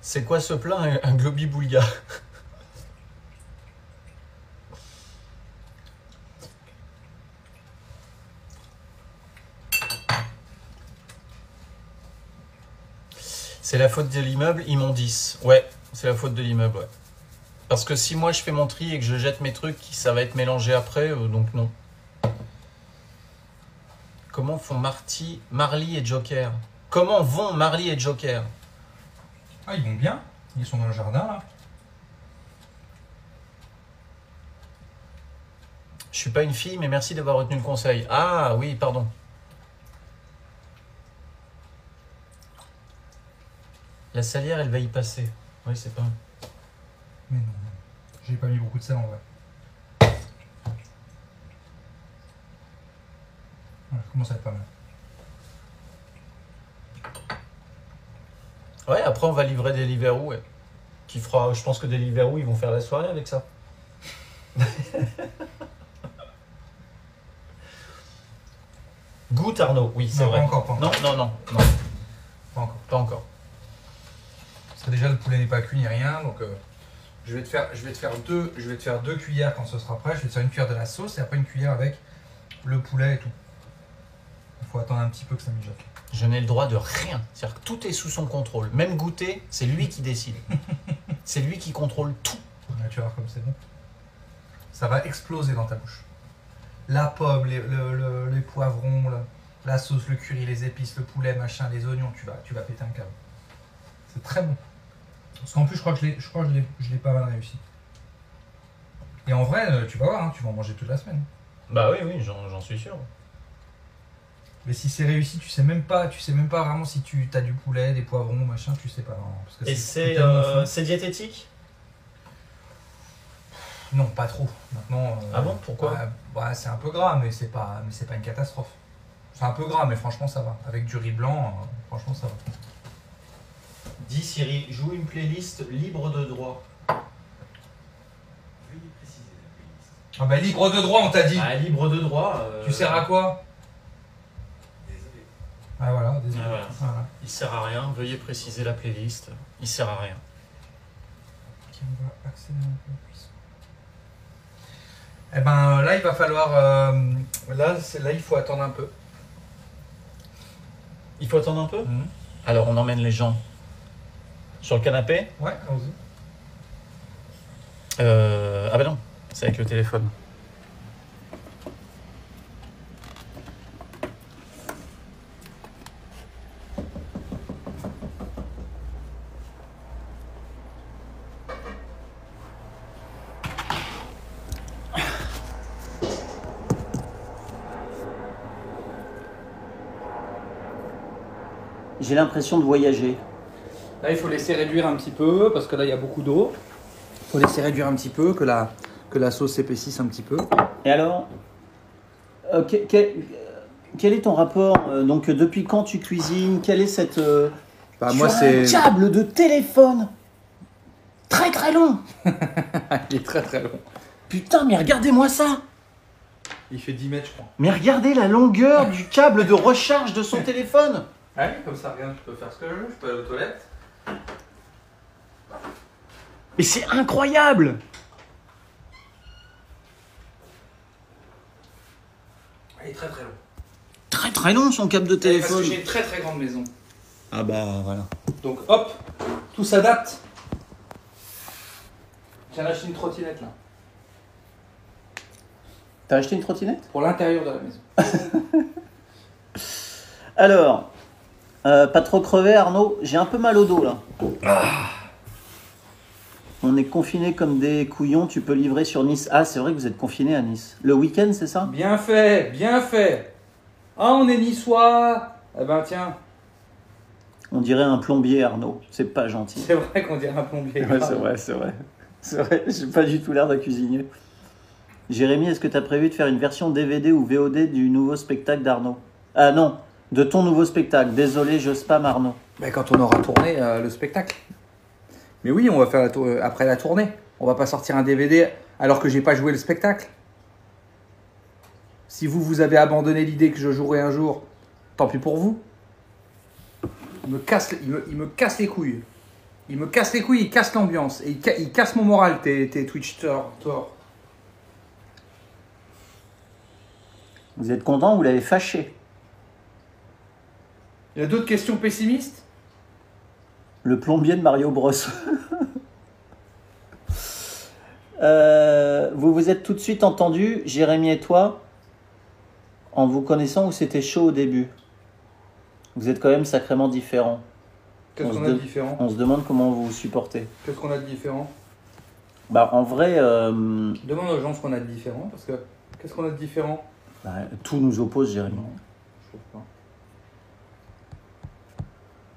C'est quoi ce plat? Un globi-boulga. C'est la faute de l'immeuble, ils m'ont 10. Ouais, c'est la faute de l'immeuble, ouais. Parce que si moi je fais mon tri et que je jette mes trucs, ça va être mélangé après, donc non. Comment font Marley et Joker? Comment vont Marley et Joker? Ah, ils vont bien. Ils sont dans le jardin, là. Je suis pas une fille, mais merci d'avoir retenu le conseil. Ah oui, pardon. La salière, elle va y passer. Oui, c'est pas... Mais non, j'ai pas mis beaucoup de sel en vrai. Voilà, ça commence à être pas mal. Ouais, après on va livrer Deliveroo, ouais. Qui fera, je pense que Deliveroo, ils vont faire la soirée avec ça. Goûte Arnaud, oui, c'est Non, vrai. pas encore, pas encore. Non. Pas encore. Pas encore. Parce que déjà le poulet n'est pas cuit ni rien, donc je vais te faire deux cuillères quand ce sera prêt. Je vais te faire une cuillère de la sauce et après une cuillère avec le poulet et tout. Il faut attendre un petit peu que ça mijote. Je n'ai le droit de rien. C'est-à-dire que tout est sous son contrôle. Même goûter, c'est lui qui décide. C'est lui qui contrôle tout. Là, tu vas voir comme c'est bon. Ça va exploser dans ta bouche. La pomme, les poivrons, la sauce, le curry, les épices, le poulet, machin, les oignons, tu vas péter un câble. C'est très bon. Parce qu'en plus, je crois que je l'ai pas mal réussi. Et en vrai, tu vas voir, hein, tu vas en manger toute la semaine. Bah oui, j'en suis sûr. Mais si c'est réussi, tu sais même pas vraiment si tu as du poulet, des poivrons, machin, tu sais pas vraiment. Parce que Et c'est diététique? Non, pas trop. Maintenant. Ah bon, pourquoi? C'est un peu gras, mais c'est pas une catastrophe. C'est un peu gras, mais franchement ça va. Avec du riz blanc, franchement ça va. Dis Siri, joue une playlist libre de droit. Veuillez préciser la playlist. Ah bah libre de droit, on t'a dit. Ah, libre de droit. Tu sers à quoi? Désolé. Ah voilà, désolé. Ah, Voilà. Il sert à rien, veuillez préciser la playlist. Il sert à rien. Ok, on va accélérer un peu la cuisson. Eh ben là il va falloir. Là il faut attendre un peu. Il faut attendre un peu? Alors on emmène les gens sur le canapé. Ouais, allons-y. Ah bah non, c'est avec le téléphone. J'ai l'impression de voyager. Là il faut laisser réduire un petit peu parce que là il y a beaucoup d'eau. Il faut laisser réduire un petit peu, que la sauce s'épaississe un petit peu. Et alors, quel est ton rapport donc depuis quand tu cuisines? Quelle est cette Bah, tu moi, as c'est. un câble de téléphone très très long. Il est très très long. Putain, mais regardez-moi ça. Il fait 10 mètres, je crois. Mais regardez la longueur du câble de recharge de son téléphone. Ah oui, comme ça, regarde, je peux faire ce que je veux, je peux aller aux toilettes. Mais c'est incroyable. Il est très très long. Très très long son câble de Parce téléphone. que j'ai une très très grande maison. Ah bah voilà. Donc hop, tout s'adapte. J'ai acheté une trottinette là. T'as acheté une trottinette? Pour l'intérieur de la maison. Alors, pas trop crevé Arnaud, j'ai un peu mal au dos là. On est confinés comme des couillons, tu peux livrer sur Nice. Ah, c'est vrai que vous êtes confinés à Nice. Le week-end, c'est ça? Bien fait, bien fait. Ah, on est niçois. Eh ben tiens, On dirait un plombier Arnaud, c'est pas gentil. c'est vrai qu'on dirait un plombier. Ouais, c'est vrai, c'est vrai. C'est vrai, j'ai pas du tout l'air d'un cuisinier. Jérémy, est-ce que tu as prévu de faire une version DVD ou VOD du nouveau spectacle d'Arnaud? Ah non, de ton nouveau spectacle. Désolé, je spam Arnaud. Ben, quand on aura tourné le spectacle. Mais oui, on va faire après la tournée. On va pas sortir un DVD alors que j'ai pas joué le spectacle. Si vous avez abandonné l'idée que je jouerai un jour, tant pis pour vous. Il me casse les couilles. Il me casse les couilles, il casse l'ambiance. Et il casse mon moral, tes Twitch Thor. Vous êtes content, vous l'avez fâché. Il y a d'autres questions pessimistes? Le plombier de Mario Bros. Vous vous êtes tout de suite entendu, Jérémy et toi, en vous connaissant, ou c'était chaud au début? Vous êtes quand même sacrément différents. Qu'est-ce qu'on a de différent? On se demande comment vous vous supportez. Qu'est-ce qu'on a de différent? Bah en vrai, Demande aux gens ce qu'on a de différent, parce que qu'est-ce qu'on a de différent? bah, tout nous oppose, Jérémy. Non, je trouve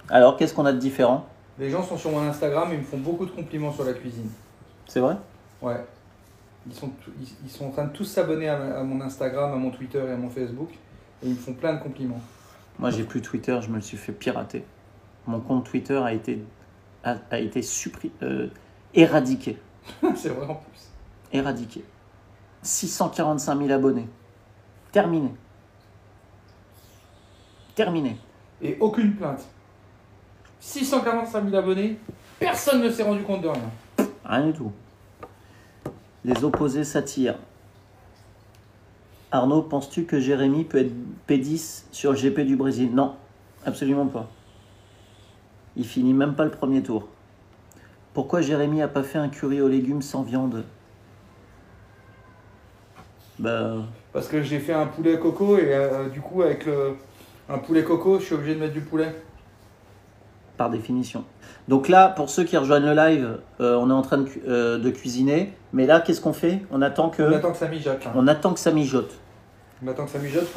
pas. Alors, qu'est-ce qu'on a de différent? Les gens sont sur mon Instagram et ils me font beaucoup de compliments sur la cuisine. C'est vrai? Ouais. Ils sont en train de tous s'abonner à mon Instagram, à mon Twitter et à mon Facebook. Et ils me font plein de compliments. Moi, j'ai plus Twitter, je me le suis fait pirater. Mon compte Twitter a été éradiqué. C'est vrai en plus. Éradiqué. 645 000 abonnés. Terminé. Terminé. Et aucune plainte. 645 000 abonnés, personne ne s'est rendu compte de rien. Rien du tout. Les opposés s'attirent. Arnaud, penses-tu que Jérémy peut être P10 sur le GP du Brésil? Non, absolument pas. Il finit même pas le premier tour. Pourquoi Jérémy a pas fait un curry aux légumes sans viande? Bah, Parce que j'ai fait un poulet coco et du coup avec un poulet coco, je suis obligé de mettre du poulet. par définition. Donc là, pour ceux qui rejoignent le live, on est en train de cuisiner. Mais là, qu'est-ce qu'on fait? On attend que... On attend que ça mijote. Là. On attend que ça mijote. On attend que ça mijote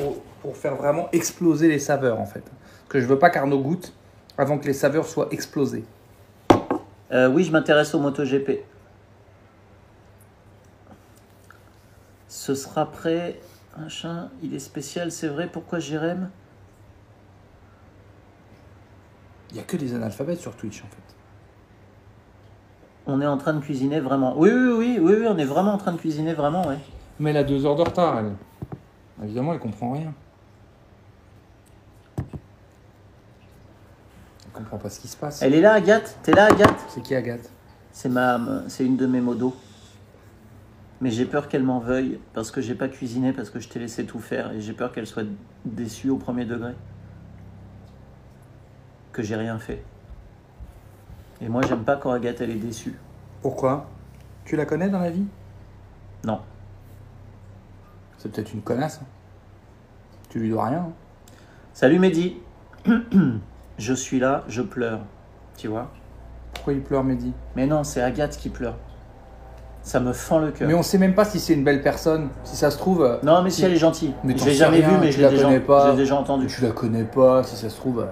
pour faire vraiment exploser les saveurs en fait. Parce que je veux pas qu'Arnaud goûte avant que les saveurs soient explosées. Oui, je m'intéresse au MotoGP. Ce sera prêt. Machin, il est spécial, c'est vrai. Pourquoi Jérémy? Il n'y a que des analphabètes sur Twitch en fait. On est en train de cuisiner vraiment. Oui, on est vraiment en train de cuisiner vraiment, ouais. Mais elle a 2 heures de retard, elle. Évidemment, elle comprend rien. Elle comprend pas ce qui se passe. Elle est là, Agathe? T'es là, Agathe? C'est qui Agathe? C'est une de mes modos. Mais j'ai peur qu'elle m'en veuille parce que j'ai pas cuisiné, parce que je t'ai laissé tout faire et j'ai peur qu'elle soit déçue au premier degré. Que j'ai rien fait. Et moi, j'aime pas quand Agathe, elle est déçue. Pourquoi? Tu la connais dans la vie? Non. C'est peut-être une connasse. Hein. Tu lui dois rien. Hein. Salut Mehdi. Je suis là, je pleure. Tu vois? Pourquoi il pleure, Mehdi? Mais non, c'est Agathe qui pleure. Ça me fend le cœur. Mais on sait même pas si c'est une belle personne. Si ça se trouve. Non, mais si elle est gentille. Mais Je t'en l'ai sais jamais rien, vue, mais tu je la l'ai connais pas. déjà entendu. Tu la connais pas. Si ça se trouve,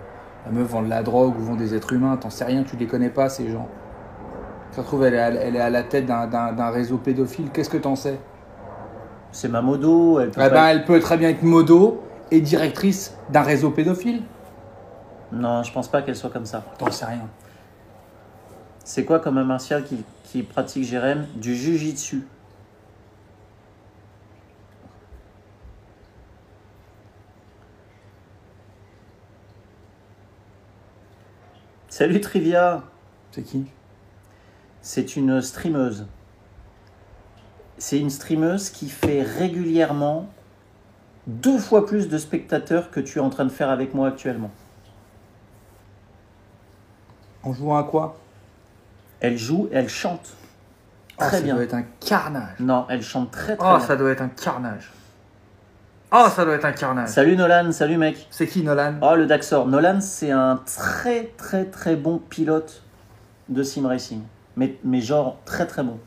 la meuf vend de la drogue ou vend des êtres humains. T'en sais rien, tu les connais pas, ces gens. Ça se trouve, elle est à la tête d'un réseau pédophile. Qu'est-ce que t'en sais? C'est ma modo. Elle peut Eh pas- ben, elle peut très bien être modo et directrice d'un réseau pédophile. Non, je pense pas qu'elle soit comme ça. T'en sais rien. C'est quoi comme un martial qui pratique Jérémy? Du jujitsu. Salut Trivia. C'est qui? C'est une streameuse. C'est une streameuse qui fait régulièrement 2 fois plus de spectateurs que tu es en train de faire avec moi actuellement. En jouant à quoi? Elle joue, elle chante. Très Ça bien. doit être un carnage. Non, elle chante très Oh, bien. ça doit être un carnage. Oh, ça doit être un carnage. Salut Nolan, salut mec. C'est qui, Nolan? Oh, le Daxor. Nolan, c'est un très bon pilote de sim racing. Mais genre très bon.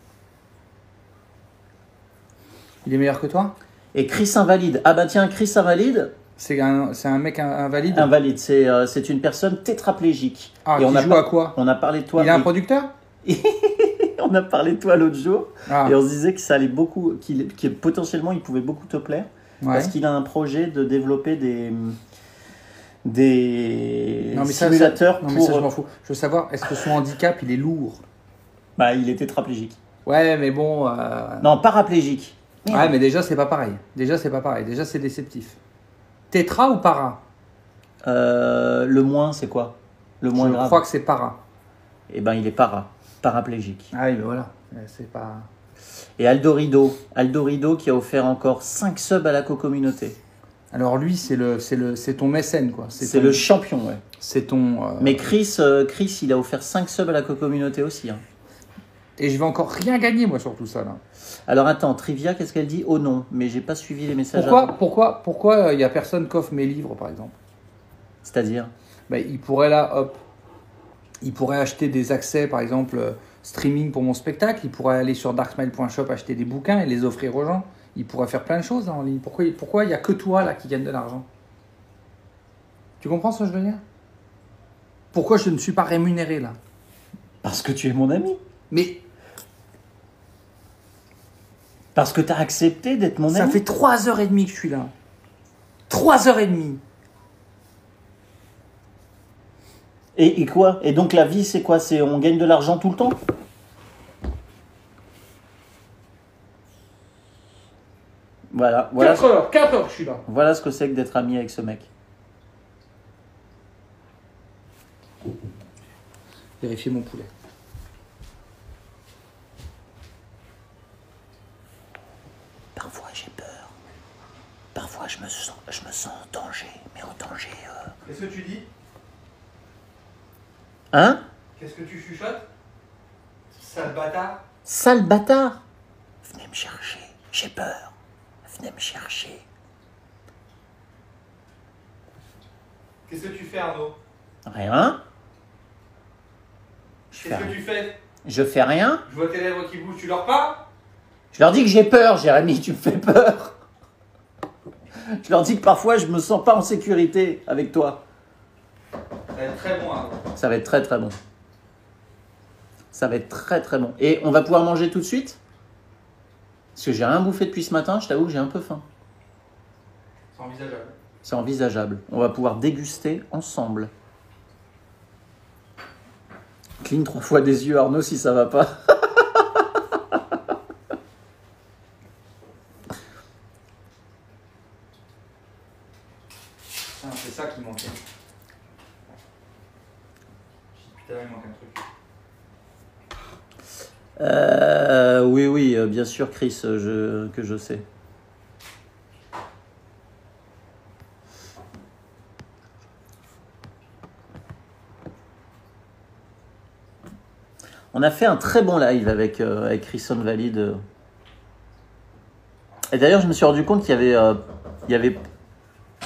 Il est meilleur que toi? Et Chris Invalide. Ah bah tiens, Chris Invalide, C'est un mec invalide? invalide, c'est une personne tétraplégique. Ah, Et qui joue à quoi? On a parlé de toi. Il a un producteur? On a parlé de toi l'autre jour. Ah, Et on se disait que ça allait beaucoup, qu'il potentiellement il pouvait beaucoup te plaire. ouais. Parce qu'il a un projet de développer des Non, mais simulateurs non, mais pour... ça, je m'en fous. Je veux savoir, est-ce que son handicap, il est lourd? Bah, il est tétraplégique. Ouais, mais bon... Non, paraplégique. Ouais, mais déjà, c'est pas pareil. Déjà, c'est déceptif. Tétra ou para? Le moins, c'est quoi? Le moins Je grave. crois que c'est para. eh ben il est paraplégique. Ah oui, mais voilà. C'est pas... Et Aldo Rido qui a offert encore 5 subs à la co-communauté. Alors lui, c'est ton mécène, quoi. C'est ton- le champion, ouais. C'est ton... Mais Chris, il a offert 5 subs à la co-communauté aussi. Hein. Et je vais encore rien gagner, moi, sur tout ça, là. Alors attends, Trivia, qu'est-ce qu'elle dit? Oh non, mais j'ai pas suivi les messages. Pourquoi il y a personne qui offre mes livres, par exemple? C'est-à-dire? Ben, il pourrait là, hop, il pourrait acheter des accès, par exemple, streaming pour mon spectacle. Il pourrait aller sur darksmile.shop acheter des bouquins et les offrir aux gens. Il pourrait faire plein de choses là, en ligne. Pourquoi il n'y a que toi là qui gagne de l'argent? Tu comprends ce que je veux dire? Pourquoi je ne suis pas rémunéré là? Parce que tu es mon ami. Mais Parce que tu as accepté d'être mon ça ami. fait 3h30 que je suis là. 3h30. Et quoi? Et donc la vie, c'est quoi? C'est on gagne de l'argent tout le temps? Voilà, 4 heures que je suis là. voilà ce que c'est que d'être ami avec ce mec. Vérifier mon poulet. Parfois j'ai peur. Parfois je me sens en danger. Mais en danger... Qu'est-ce que tu dis? Hein? Qu'est-ce que tu chuchotes? Sale bâtard. Sale bâtard! Venez me chercher. J'ai peur. Venez me chercher. Qu'est-ce que tu fais, Arnaud? Rien. Je fais Qu'est-ce que rien. tu fais? Je fais rien. Je vois tes lèvres qui bougent, tu dors pas? Je leur dis que j'ai peur, Jérémy, tu me fais peur. Je leur dis que parfois je me sens pas en sécurité avec toi. Ça va être très bon, Arnaud. Ça va être très très bon. Ça va être très très bon. Et on va pouvoir manger tout de suite? Parce que j'ai rien bouffé depuis ce matin, je t'avoue que j'ai un peu faim. C'est envisageable. C'est envisageable. On va pouvoir déguster ensemble. Cligne 3 fois des yeux, Arnaud, si ça va pas. C'est ça qui manquait. Putain, il manque un truc. Oui, bien sûr, Chris, que je sais. On a fait un très bon live avec Chris on Valid. Et d'ailleurs, je me suis rendu compte qu'il y avait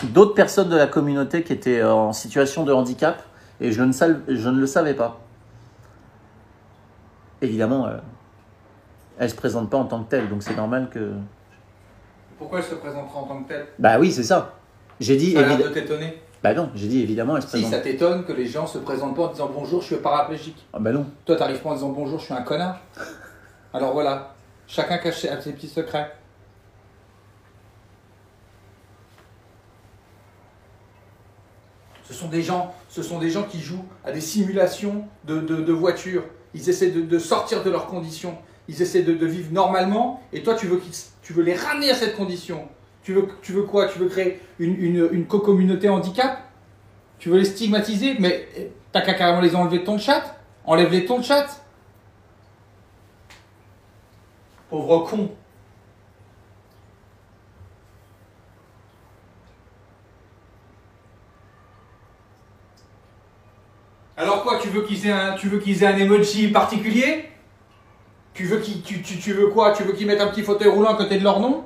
d'autres personnes de la communauté qui étaient en situation de handicap et je ne le savais pas. Évidemment, elle ne se présente pas en tant que telle, donc c'est normal que... Pourquoi elle se présentera en tant que telle? Bah oui, c'est ça. J'ai dit... Ça a l'air de t'étonner. Bah non, j'ai dit évidemment, elle se Si, présente... ça t'étonne que les gens se présentent pas en disant bonjour, je suis paraplégique. Ah bah non. Toi, t'arrives pas en disant bonjour, je suis un connard. Alors voilà, chacun cache ses petits secrets. Ce sont des gens qui jouent à des simulations de voitures. Ils essaient de sortir de leurs conditions. Ils essaient de vivre normalement. Et toi, tu veux les ramener à cette condition. Tu veux quoi? Tu veux créer une co-communauté handicap? Tu veux les stigmatiser? Mais t'as qu'à carrément les enlever de ton chat. Enlève-les de ton chat. Pauvre con. Alors quoi, tu veux qu'ils aient un emoji particulier? Tu veux quoi? Tu veux qu'ils mettent un petit fauteuil roulant à côté de leur nom?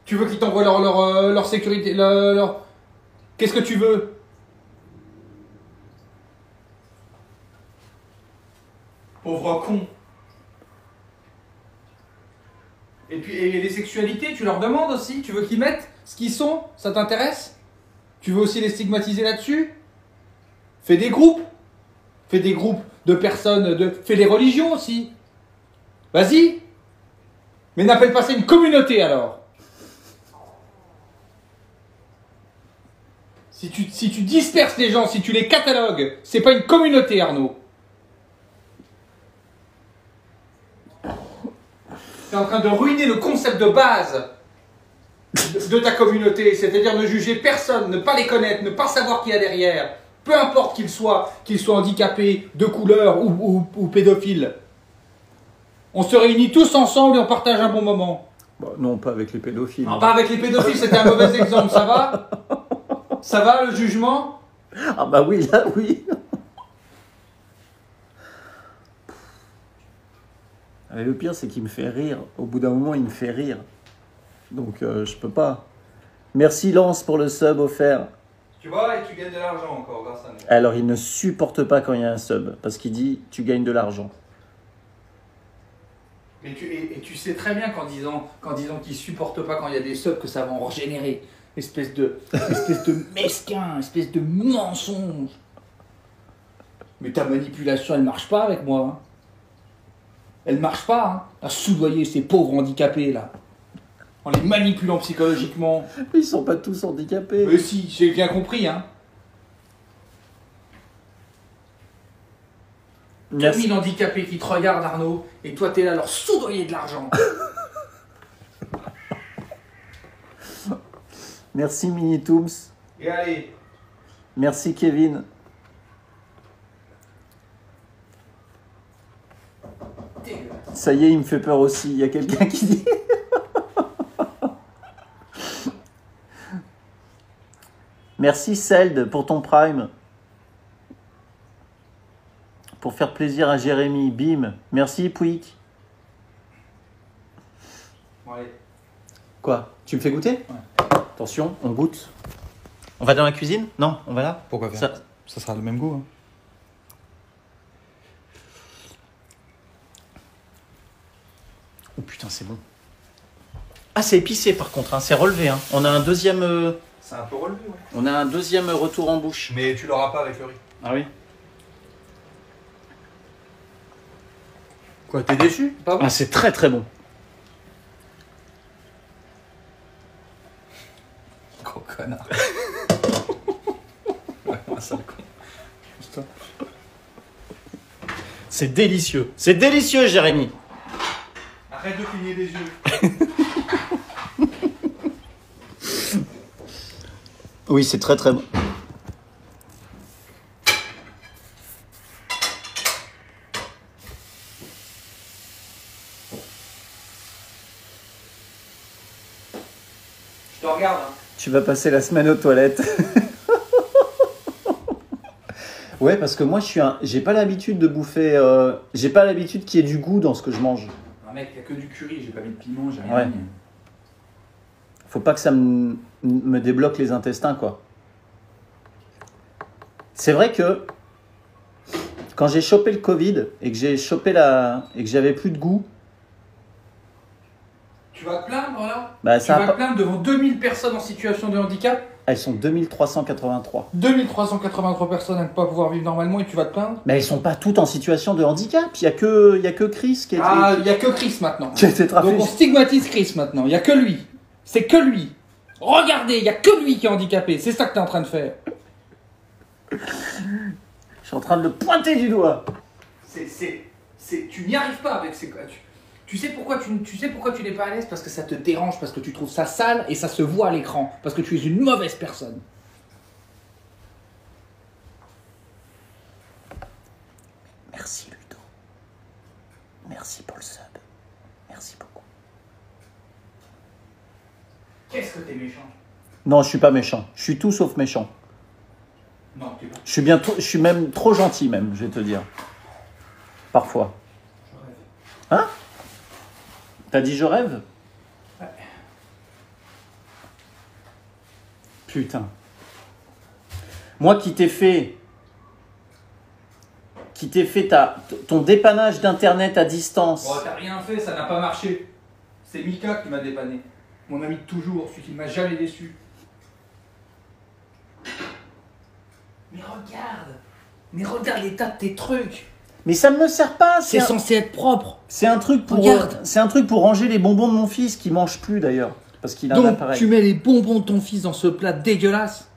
Tu veux qu'ils t'envoient leur sécurité, Qu'est-ce que tu veux? Pauvre con. Et puis et les sexualités, tu leur demandes aussi? Tu veux qu'ils mettent ce qu'ils sont? Ça t'intéresse? Tu veux aussi les stigmatiser là-dessus? Fais des groupes. Fais des groupes de personnes, fais des religions aussi. Vas-y. Mais n'appelle pas ça une communauté alors. Si tu disperses les gens, si tu les catalogues, c'est pas une communauté, Arnaud. Tu es en train de ruiner le concept de base de ta communauté, c'est-à-dire ne juger personne, ne pas les connaître, ne pas savoir qui y a derrière. peu importe qu'il soit handicapé, de couleur ou pédophile. On se réunit tous ensemble et on partage un bon moment. Bah, non, pas avec les pédophiles. Non, pas avec les pédophiles, c'était un mauvais exemple, ça va? Ça va le jugement? Ah bah oui, là, oui. Mais le pire, c'est qu'il me fait rire. Au bout d'un moment, il me fait rire. Donc, je peux pas. Merci Lance pour le sub offert. Tu vois, et tu gagnes de l'argent encore grâce à nous. Alors, il ne supporte pas quand il y a un sub. Parce qu'il dit, tu gagnes de l'argent. Et tu sais très bien qu'en disant qu'ils supportent pas quand il y a des subs que ça va en régénérer. Espèce de mesquin, espèce de mensonge. Mais ta manipulation, elle marche pas avec moi. Hein. Elle marche pas, hein. À soudoyer ces pauvres handicapés là. En les manipulant psychologiquement. Ils sont pas tous handicapés. Mais si, j'ai bien compris, hein. 2000 handicapés qui te regardent, Arnaud, et toi, t'es là à leur soudoyer de l'argent. Merci Mini Tooms. Et allez, Merci Kevin. Ça y est, il me fait peur aussi. Il y a quelqu'un qui dit... Merci Seld pour ton prime. Pour faire plaisir à Jérémy. Bim. Merci Pouic. Bon, allez. Quoi? Tu me fais goûter? Ouais. Attention, on goûte. On va dans la cuisine? Non, on va là? pourquoi faire Ça... Ça sera le même goût. Hein. Oh putain, c'est bon. Ah, c'est épicé par contre, hein. C'est relevé. Hein. On a un deuxième... C'est un peu relevé, ouais. On a un deuxième retour en bouche. Mais tu l'auras pas avec le riz. Ah oui? Quoi, t'es déçu? Pas bon? Ah, c'est très très bon. Gros connard. Ouais, un sale con. Putain. C'est délicieux. C'est délicieux, Jérémy. Arrête de cligner des yeux. Oui, c'est très très bon. Je te regarde, hein. Tu vas passer la semaine aux toilettes. Ouais, parce que moi, j'ai pas l'habitude de bouffer... J'ai pas l'habitude qu'il y ait du goût dans ce que je mange. Ah, mec, il n'y a que du curry, j'ai pas mis de piment, j'ai rien Ouais. mis. Faut pas que ça me débloque les intestins, quoi. C'est vrai que quand j'ai chopé le Covid et que j'ai chopé et que j'avais plus de goût, Tu vas te plaindre là? bah Tu ça vas te plaindre devant 2000 personnes en situation de handicap? elles sont 2383. 2383 personnes à ne pas pouvoir vivre normalement et tu vas te plaindre? Mais elles sont pas toutes en situation de handicap. Il y a que Chris qui a été, Ah, il n'y a que Chris maintenant. qui a été Donc on trafiqué. stigmatise Chris maintenant, il n'y a que lui. C'est que lui. Regardez, il n'y a que lui qui est handicapé. C'est ça que tu es en train de faire. Je suis en train de le pointer du doigt. Tu n'y arrives pas avec ces... Tu sais pourquoi tu n'es pas à l'aise? Parce que ça te dérange, parce que tu trouves ça sale et ça se voit à l'écran. Parce que tu es une mauvaise personne. Merci Ludo. Merci pour le sub. Merci beaucoup. Qu'est-ce que t'es méchant? Non, je suis pas méchant. Je suis tout sauf méchant. Non, t'es pas. Je suis même trop gentil même, je vais te dire. Parfois. Je rêve. Hein? T'as dit je rêve? Ouais. Putain. Moi qui t'ai fait ton dépannage d'internet à distance. Oh, t'as rien fait, ça n'a pas marché. C'est Mika qui m'a dépanné. Mon ami de toujours, celui qui ne m'a jamais déçu. Mais regarde l'état de tes trucs. Mais ça ne me sert pas. C'est censé être propre. C'est un truc pour Regarde. c'est un truc pour ranger les bonbons de mon fils qui mange plus d'ailleurs parce qu'il a un Donc appareil. tu mets les bonbons de ton fils dans ce plat dégueulasse.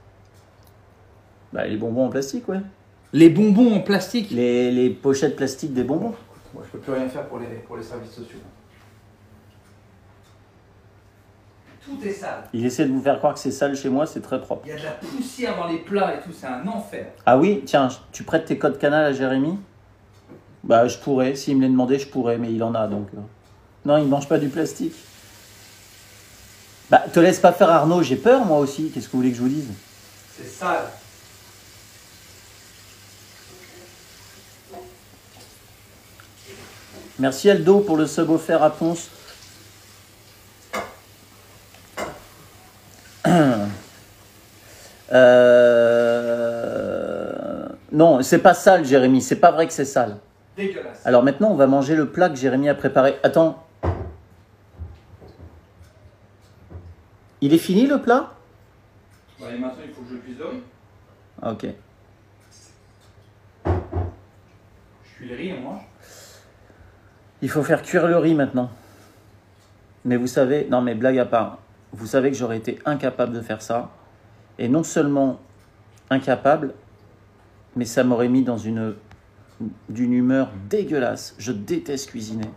Bah, les bonbons en plastique, ouais. Les bonbons en plastique. Les pochettes plastiques des bonbons. Moi je peux plus rien faire pour les services sociaux. Tout est sale. Il essaie de vous faire croire que c'est sale chez moi, c'est très propre. Il y a de la poussière dans les plats et tout, c'est un enfer. Ah oui, tiens, tu prêtes tes codes canal à Jérémy? Bah je pourrais, s'il me les demandait, je pourrais, mais il en a donc. Non, il mange pas du plastique. Bah te laisse pas faire Arnaud, j'ai peur moi aussi, qu'est-ce que vous voulez que je vous dise? C'est sale. Merci Aldo pour le sub offert à Ponce. Non, c'est pas sale, Jérémy. C'est pas vrai que c'est sale. Dégueulasse. Alors maintenant, on va manger le plat que Jérémy a préparé. Attends. Il est fini le plat? Bah, et maintenant, il faut que je cuise le riz. Ok. Je cuis le riz, on mange. Il faut faire cuire le riz maintenant. Mais vous savez, non mais blague à part, vous savez que j'aurais été incapable de faire ça. Et non seulement incapable, mais ça m'aurait mis dans d'une humeur dégueulasse. Je déteste cuisiner.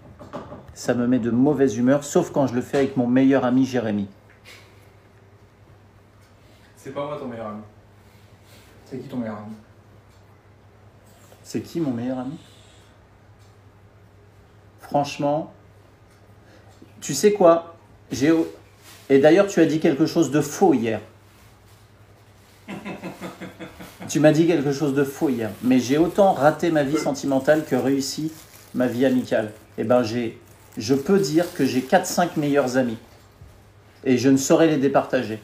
Ça me met de mauvaise humeur, sauf quand je le fais avec mon meilleur ami Jérémy. C'est pas moi ton meilleur ami. C'est qui ton meilleur ami? C'est qui mon meilleur ami? Franchement, tu sais quoi? Et d'ailleurs, tu as dit quelque chose de faux hier. Tu m'as dit quelque chose de faux hier. Mais j'ai autant raté ma vie sentimentale que réussi ma vie amicale. Eh ben, je peux dire que j'ai 4-5 meilleurs amis. Et je ne saurais les départager.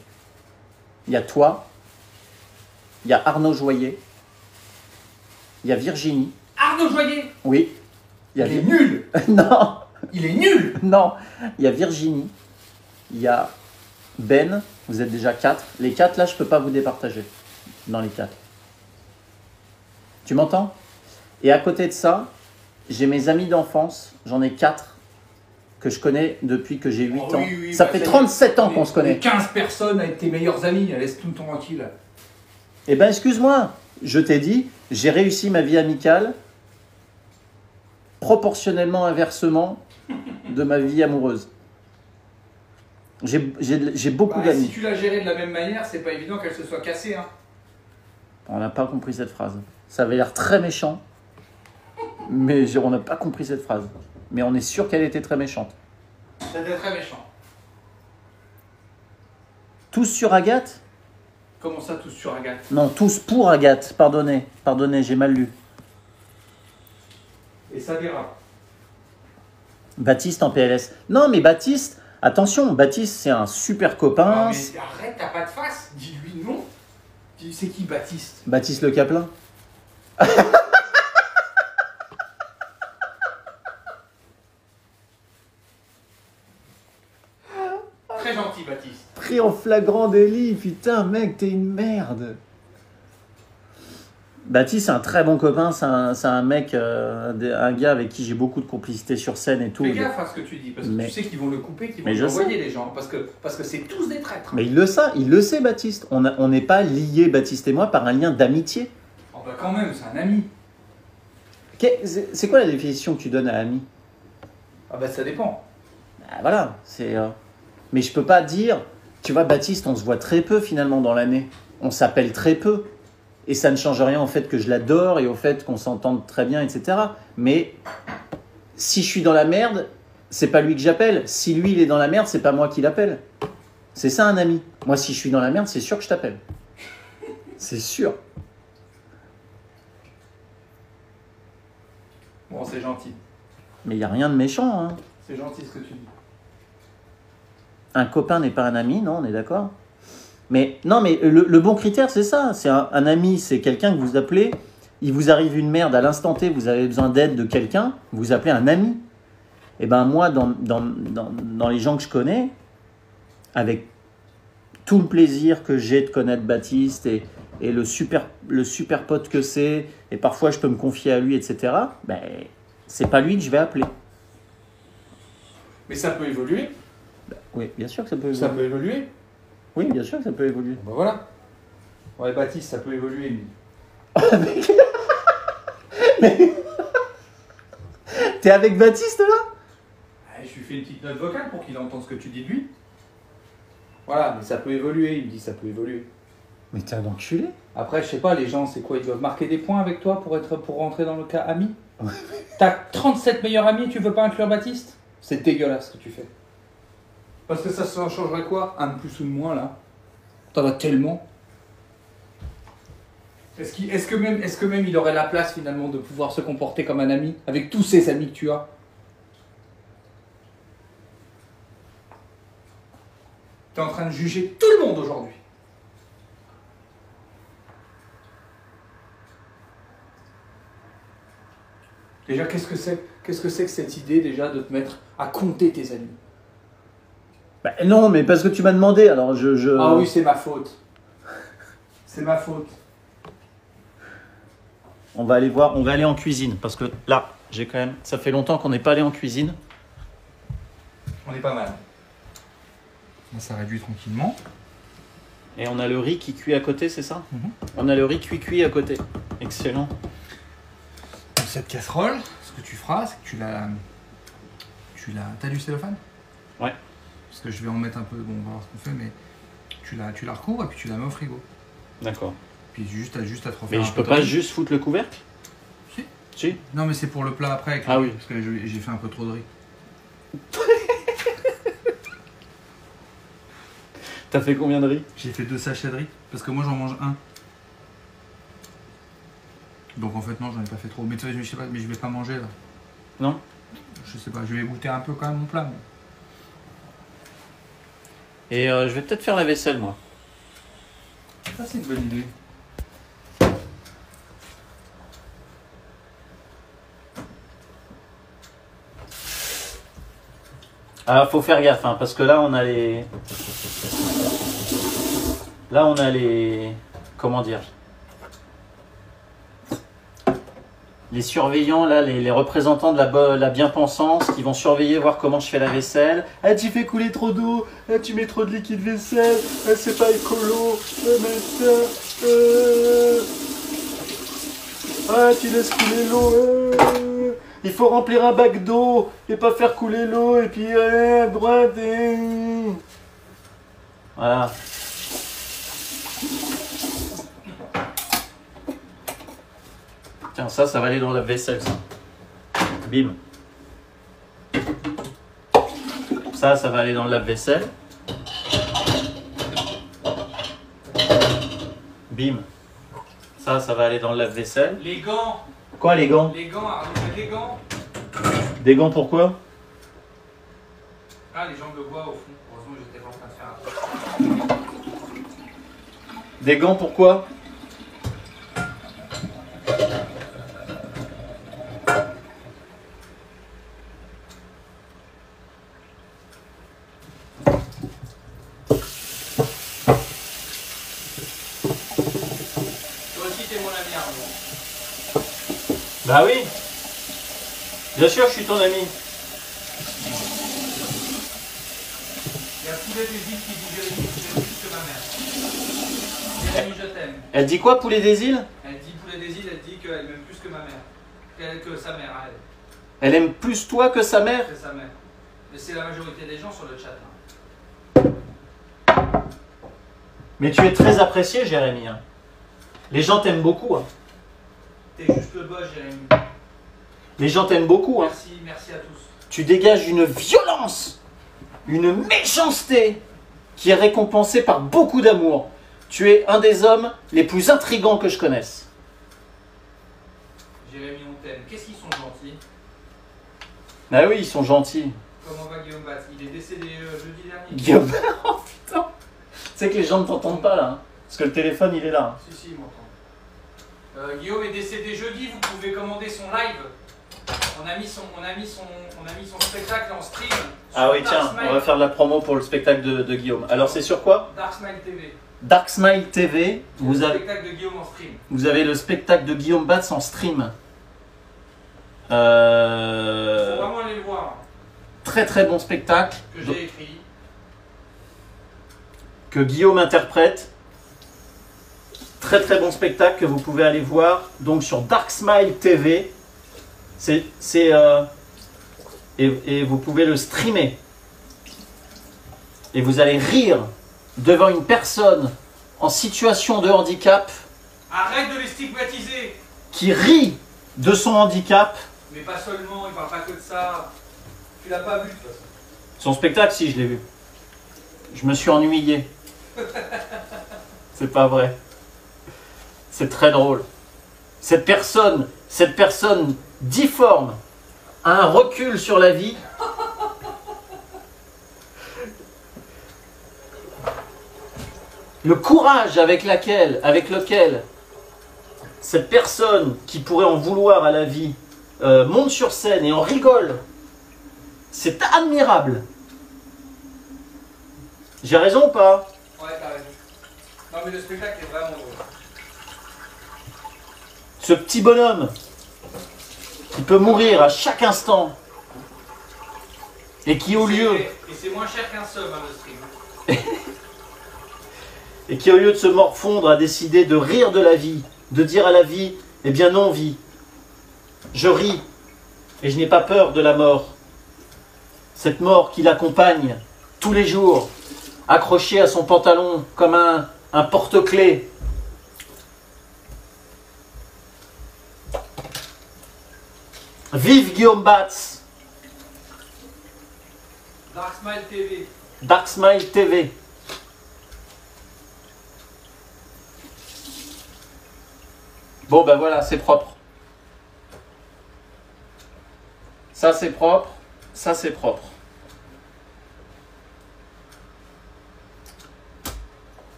Il y a toi, il y a Arnaud Joyer, il y a Virginie. Arnaud Joyer. Oui. Il est nul. Non. Il est nul. Non, il y a Virginie, il y a Ben, vous êtes déjà 4. Les 4 là, je ne peux pas vous départager dans les 4. Tu m'entends? Et à côté de ça, j'ai mes amis d'enfance, j'en ai 4 que je connais depuis que j'ai 8 Oh, ans. oui, oui, Ça bah, fait ça y est. 37 ans qu'on se connaît. 15 personnes avec tes meilleurs amis, laisse tout le temps tranquille. Eh ben excuse-moi, je t'ai dit, j'ai réussi ma vie amicale proportionnellement inversement de ma vie amoureuse. J'ai beaucoup Bah, d'amis. si tu l'as gérée de la même manière, c'est pas évident qu'elle se soit cassée. Hein. On n'a pas compris cette phrase. Ça avait l'air très méchant, mais on n'a pas compris cette phrase. Mais on est sûr qu'elle était très méchante. C'était très méchant. Tous sur Agathe? Comment ça, tous sur Agathe? Non, tous pour Agathe. Pardonnez, j'ai mal lu. Et ça dérape. Baptiste en PLS. Non, mais Baptiste, attention, Baptiste, c'est un super copain. Non, mais arrête, t'as pas de face. Dis-lui non. C'est qui Baptiste? Baptiste Le Caplin. Très gentil, Baptiste. Pris en flagrant délit, putain, mec, t'es une merde. Baptiste, c'est un très bon copain, c'est un mec, un gars avec qui j'ai beaucoup de complicité sur scène et tout. Fais gaffe à ce que tu dis, parce que Mais- tu sais qu'ils vont le couper, qu'ils vont Mais je l'envoyer les gens, parce que c'est tous des traîtres. Mais il le sait, Baptiste. On n'est pas liés, Baptiste et moi, par un lien d'amitié. Oh bah quand même, c'est un ami. C'est quoi la définition que tu donnes à ami? Ah bah ça dépend. Ah, voilà, c'est. Mais je peux pas dire, tu vois, Baptiste, on se voit très peu finalement dans l'année. On s'appelle très peu. Et ça ne change rien au fait que je l'adore et au fait qu'on s'entende très bien, etc. Mais si je suis dans la merde, c'est pas lui que j'appelle. Si lui, il est dans la merde, c'est pas moi qui l'appelle. C'est ça un ami. Moi, si je suis dans la merde, c'est sûr que je t'appelle. C'est sûr. Bon, c'est gentil. Mais il n'y a rien de méchant, hein. C'est gentil ce que tu dis. Un copain n'est pas un ami, non, on est d'accord? Mais non, mais le bon critère, c'est ça. C'est un ami, c'est quelqu'un que vous appelez, il vous arrive une merde à l'instant T, vous avez besoin d'aide de quelqu'un, vous appelez un ami. Et ben moi, dans les gens que je connais, avec tout le plaisir que j'ai de connaître Baptiste et le super pote que c'est, et parfois je peux me confier à lui, etc., ben, c'est pas lui que je vais appeler. Mais ça peut évoluer. Oui, bien sûr que ça peut évoluer. Ça peut évoluer. Oui, bien sûr que ça peut évoluer. Bah voilà. Ouais, Baptiste, ça peut évoluer. Lui. T'es avec Baptiste là? Je lui fais une petite note vocale pour qu'il entende ce que tu dis de lui. Voilà, mais ça peut évoluer, il me dit ça peut évoluer. Mais t'es un enculé. Après, je sais pas, les gens, c'est quoi? Ils doivent marquer des points avec toi pour rentrer dans le cas ami? T'as 37 meilleurs amis et tu veux pas inclure Baptiste? C'est dégueulasse ce que tu fais. Parce que ça changerait quoi? Un de plus ou de moins là? T'en as tellement. Est-ce que même il aurait la place finalement de pouvoir se comporter comme un ami avec tous ces amis que tu as? T'es en train de juger tout le monde aujourd'hui. Déjà, qu'est-ce que c'est que cette idée déjà de te mettre à compter tes amis? Bah, non, mais parce que tu m'as demandé, alors je... Ah oui, c'est ma faute. C'est ma faute. On va aller voir, on va aller en cuisine, parce que là, j'ai quand même... Ça fait longtemps qu'on n'est pas allé en cuisine. On est pas mal. Ça réduit tranquillement. Et on a le riz qui cuit à côté, c'est ça? Mhm. On a le riz cuit à côté. Excellent. Dans cette casserole, ce que tu feras, c'est que t'as du cellophane? Ouais. Parce que je vais en mettre un peu, bon, on va voir ce qu'on fait, mais tu la recouvres et puis tu la mets au frigo. D'accord. Puis juste à te refaire. Mais je peux pas juste foutre le couvercle? Si. Si. Non, mais c'est pour le plat après. Ah oui. Parce que j'ai fait un peu trop de riz. T'as fait combien de riz? J'ai fait 2 sachets de riz. Parce que moi, j'en mange un. Donc en fait, non, j'en ai pas fait trop. Mais tu sais, je sais pas, mais je vais pas manger là. Non? Je sais pas, je vais goûter un peu quand même mon plat. Mais... Et je vais peut-être faire la vaisselle, moi. Ça, c'est une bonne idée. Alors, faut faire gaffe, hein, parce que là, on a les... Là, on a les... Comment dire? Les surveillants, là, les représentants de la bien-pensance qui vont surveiller, voir comment je fais la vaisselle. Ah, tu fais couler trop d'eau. Ah, tu mets trop de liquide vaisselle. Ah, c'est pas écolo. Ah, tu laisses couler l'eau. Il faut remplir un bac d'eau et pas faire couler l'eau. Et puis, à droite. Voilà. Tiens, ça va aller dans la vaisselle, ça. Bim. Ça va aller dans le lave-vaisselle. Bim. Ça va aller dans le lave-vaisselle. Les gants. Quoi, les gants? Les gants, Arnaud, les gants. Des gants pourquoi? Ah, les gens le voient au fond. Heureusement que j'étais pas en train de faire un... Des gants pourquoi? Bah oui. Bien sûr, je suis ton ami. Il y a Poulet des îles qui dit Jérémy, tu t'aimes plus que ma mère. Jérémy, je t'aime. Elle dit quoi, Poulet des îles? Elle dit Poulet des îles, elle dit qu'elle m'aime plus que ma mère. Que sa mère, elle. Elle aime plus toi que sa mère? Que sa mère. Mais c'est la majorité des gens sur le chat. Hein. Mais tu es très apprécié, Jérémy. Hein. Les gens t'aiment beaucoup. Hein. T'es juste le boss, Jérémy. Les gens t'aiment beaucoup. Hein. Merci à tous. Tu dégages une violence, une méchanceté qui est récompensée par beaucoup d'amour. Tu es un des hommes les plus intrigants que je connaisse. Jérémy, on t'aime. Qu'est-ce qu'ils sont gentils? Ah oui, ils sont gentils. Comment va Guillaume Bat? Il est décédé jeudi dernier. Guillaume, oh putain. Tu sais que les gens ne t'entendent pas là, hein, parce que le téléphone il est là. Hein. Si, il m'entend. Guillaume est décédé jeudi, vous pouvez commander son live. On a mis son spectacle en stream. Ah oui, tiens, on va faire de la promo pour le spectacle de Guillaume. Alors c'est sur quoi? Dark Smile TV. Dark Smile TV. Vous avez le spectacle de Guillaume en stream. Vous avez le spectacle de Guillaume Batz en stream. Faut vraiment aller le voir. Très très bon spectacle. Que j'ai écrit. Que Guillaume interprète. Très très bon spectacle que vous pouvez aller voir donc sur Dark Smile TV. Et vous pouvez le streamer. Et vous allez rire devant une personne en situation de handicap Arrête de les stigmatiser. qui rit de son handicap. Mais pas seulement, il parle pas que de ça. Tu l'as pas vu de toute façon. Son spectacle, si, je l'ai vu. Je me suis ennuyé. C'est pas vrai. C'est très drôle. Cette personne difforme a un recul sur la vie. Le courage avec lequel cette personne qui pourrait en vouloir à la vie monte sur scène et en rigole, c'est admirable. J'ai raison ou pas? Ouais, t'as raison. Non, mais le spectacle est vraiment drôle. Ce petit bonhomme qui peut mourir à chaque instant et qui au lieu Et c'est moins cher qu'un sub, hein, le stream. et qui au lieu de se morfondre a décidé de rire de la vie, de dire à la vie, eh bien non vie, je ris et je n'ai pas peur de la mort. Cette mort qui l'accompagne tous les jours, accroché à son pantalon comme un porte-clés. Vive Guillaume Batz, Dark Smile TV. Dark Smile TV. Bon ben voilà, c'est propre. Ça c'est propre, ça c'est propre.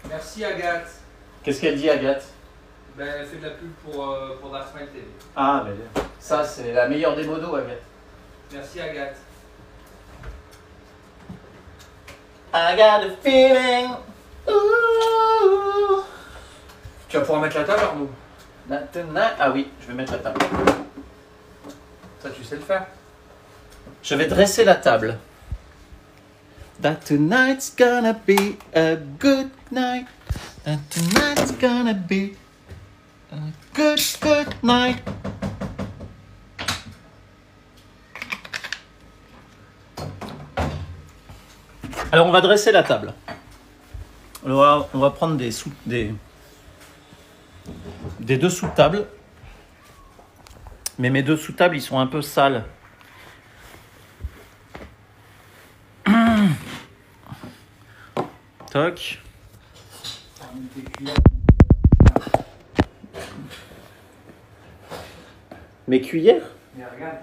Merci Agathe. Qu'est-ce qu'elle dit, Agathe? Ben, elle fait de la pub pour Dark Smile TV. Ah ben ça c'est la meilleure des modos, Agathe. Merci Agathe. I got a feeling. Ooh. Tu vas pouvoir mettre la table, Arnaud. Not tonight. Ah oui, je vais mettre la table. Ça, tu sais le faire. Je vais dresser la table. That tonight's gonna be a good night. That tonight's gonna be a good night. Alors on va dresser la table. Alors on va prendre des dessous de table. Mais mes dessous de table ils sont un peu sales. Toc. Mes cuillères? Mais regarde,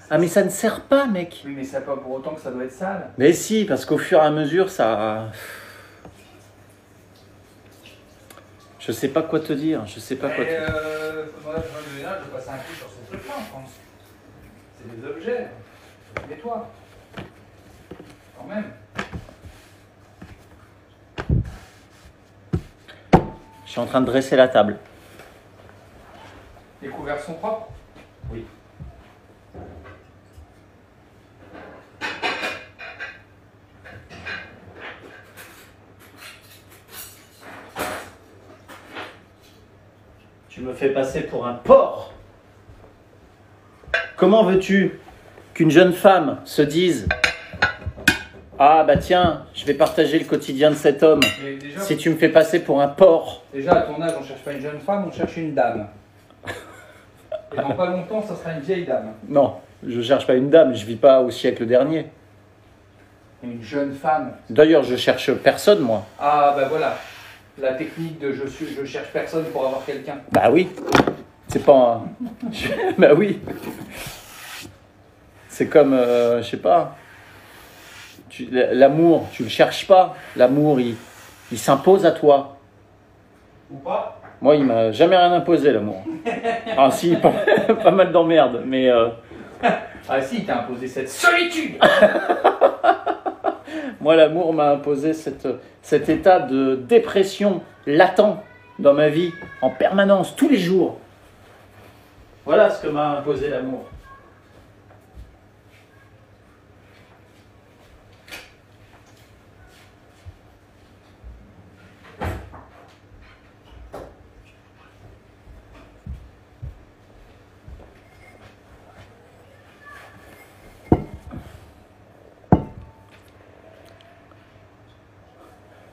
Ah mais ça ne sert pas, mec. Oui, mais c'est pas pour autant que ça doit être sale. Mais si, parce qu'au fur et à mesure, ça... Je sais pas quoi te dire, je sais pas quoi te dire. Faudrait faire le ménage de passer un coup sur ces trucs-là, je pense. C'est des objets. Nettoie. Quand même. Je suis en train de dresser la table. Les couverts sont propres. Oui. Tu me fais passer pour un porc. Comment veux-tu qu'une jeune femme se dise « Ah bah tiens, je vais partager le quotidien de cet homme Mais déjà, si tu me fais passer pour un porc ?» déjà, à ton âge, on cherche pas une jeune femme, on cherche une dame. Et dans pas longtemps, ça sera une vieille dame. Non, je cherche pas une dame, je vis pas au siècle dernier. Une jeune femme. D'ailleurs, je cherche personne, moi. Ah, bah voilà. La technique de je cherche personne pour avoir quelqu'un. Bah oui, c'est pas un... Bah oui. C'est comme, je sais pas, l'amour, tu le cherches pas. L'amour, il s'impose à toi. Ou pas? Moi, il m'a jamais rien imposé, l'amour. Ah si, pas mal d'emmerdes, mais... Ah si, il t'a imposé cette solitude. Moi, l'amour m'a imposé cet état de dépression latent dans ma vie, en permanence, tous les jours. Voilà ce que m'a imposé l'amour.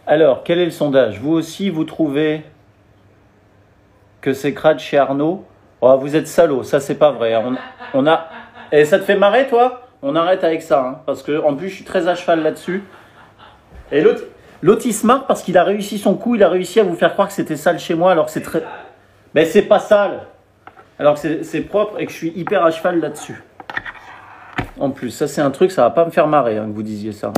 Alors, quel est le sondage? Vous aussi, vous trouvez que c'est crade chez Arnaud? Oh, vous êtes salaud, ça c'est pas vrai. On a... Et ça te fait marrer, toi? On arrête avec ça, hein, parce que en plus, je suis très à cheval là-dessus. Et l'autre, il se marre parce qu'il a réussi son coup, il a réussi à vous faire croire que c'était sale chez moi, alors que c'est très... Mais c'est pas sale, alors que c'est propre et que je suis hyper à cheval là-dessus. En plus, ça c'est un truc, ça va pas me faire marrer, hein, que vous disiez ça.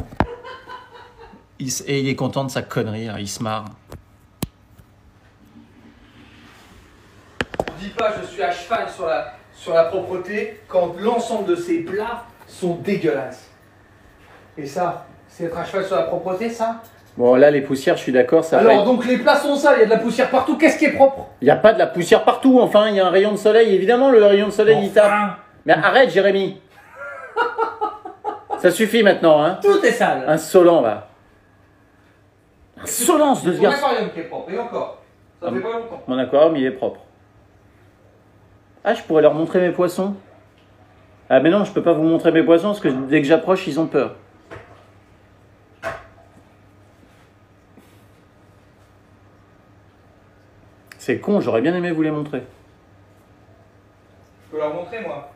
Et il est content de sa connerie, hein, il se marre. Ne dis pas je suis à cheval sur la propreté quand l'ensemble de ces plats sont dégueulasses. Et ça, c'est être à cheval sur la propreté, ça? Bon, là, les poussières, je suis d'accord, ça Alors, fait... donc les plats sont sales, il y a de la poussière partout, qu'est-ce qui est propre? Il n'y a pas de la poussière partout, enfin, il y a un rayon de soleil, évidemment, le rayon de soleil, il tape. Mais arrête, Jérémy. Ça suffit maintenant, hein. Tout est sale. Insolent, va. Insolence de ce C'est ton garçon. aquarium qui est propre, et encore. Ça fait pas longtemps. Mon aquarium, il est propre. Ah, je pourrais leur montrer mes poissons. Ah, mais non, je peux pas vous montrer mes poissons, parce que dès que j'approche, ils ont peur. C'est con, j'aurais bien aimé vous les montrer. Je peux leur montrer, moi.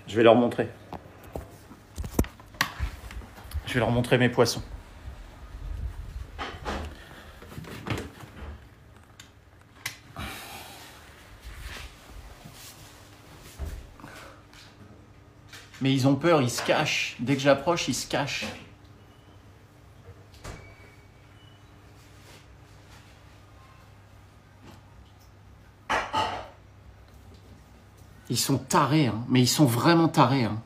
Je vais leur montrer. Je vais leur montrer mes poissons. Mais ils ont peur, ils se cachent. Dès que j'approche, ils se cachent. Ils sont tarés, hein. Mais ils sont vraiment tarés. Hein.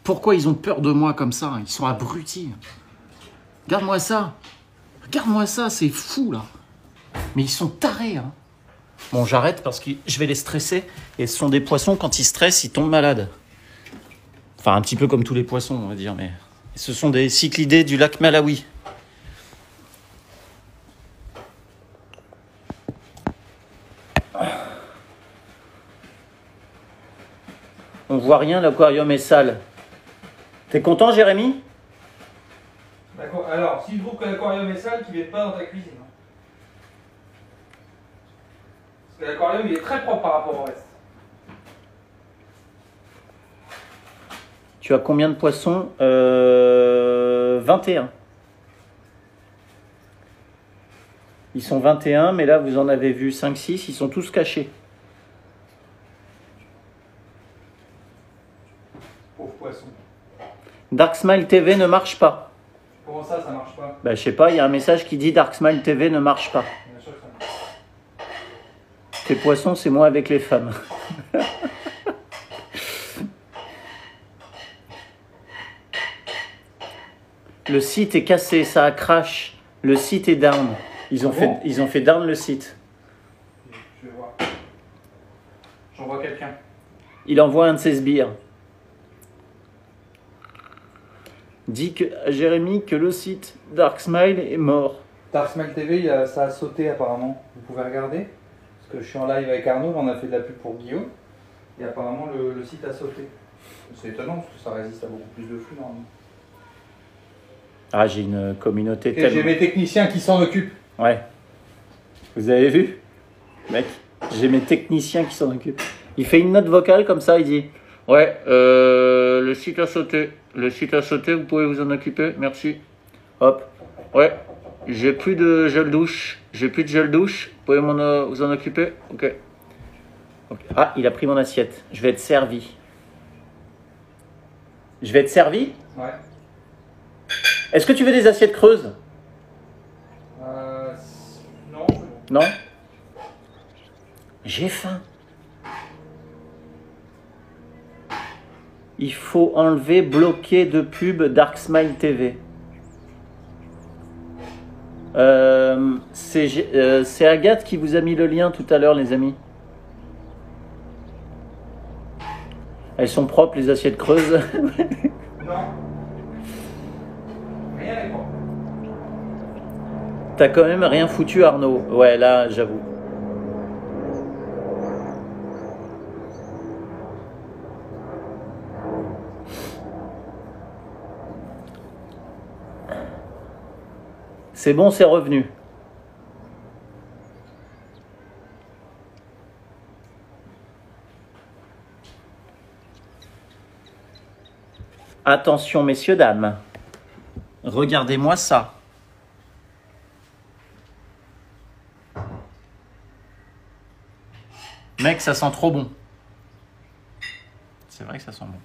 Pourquoi ils ont peur de moi comme ça? Ils sont abrutis. Regarde-moi ça. Regarde-moi ça, c'est fou là. Mais ils sont tarés. Hein. Bon, j'arrête parce que je vais les stresser. Et ce sont des poissons, quand ils stressent, ils tombent malades. Enfin, un petit peu comme tous les poissons, on va dire. Mais ce sont des cyclidés du lac Malawi. On voit rien, l'aquarium est sale. T'es content, Jérémy? D'accord. Alors, s'il trouve que l'aquarium est sale, qu'il ne vienne pas dans ta cuisine. Hein. Parce que l'aquarium, il est très propre par rapport au reste. Tu as combien de poissons 21. Ils sont 21, mais là, vous en avez vu 5-6, ils sont tous cachés. Pauvre poisson. Dark Smile TV ne marche pas. Comment ça marche pas? Bah, je sais pas, il y a un message qui dit Dark Smile TV ne marche pas. Bien sûr que ça marche. Tes poissons, c'est moi avec les femmes. Le site est cassé, ça a crash. Le site est down. Ils ont fait down le site. Je vais voir. J'envoie quelqu'un. Il envoie un de ses sbires. Dit à Jérémy que le site Dark Smile est mort. Dark Smile TV, ça a sauté apparemment. Vous pouvez regarder. Parce que je suis en live avec Arnaud, on a fait de la pub pour Guillaume. Et apparemment le site a sauté. C'est étonnant parce que ça résiste à beaucoup plus de flux normalement. Ah, j'ai une communauté Et tellement... j'ai mes techniciens qui s'en occupent. Ouais. Vous avez vu? Mec, j'ai mes techniciens qui s'en occupent. Il fait une note vocale comme ça, il dit... Ouais, le site a sauté. Le site a sauté, vous pouvez vous en occuper, merci. Hop. Ouais, j'ai plus de gel douche. J'ai plus de gel douche, vous pouvez vous en occuper? Ok. Ah, il a pris mon assiette. Je vais être servi. Je vais être servi? Ouais. Est-ce que tu veux des assiettes creuses? Non, c'est bon. Non? J'ai faim. Il faut enlever, bloquer de pub Dark Smile TV. C'est Agathe qui vous a mis le lien tout à l'heure, les amis. Elles sont propres, les assiettes creuses. Non. Rien n'est propre. T'as quand même rien foutu, Arnaud. Ouais, là, j'avoue. C'est bon, c'est revenu. Attention, messieurs, dames. Regardez-moi ça. Mec, ça sent trop bon. C'est vrai que ça sent bon.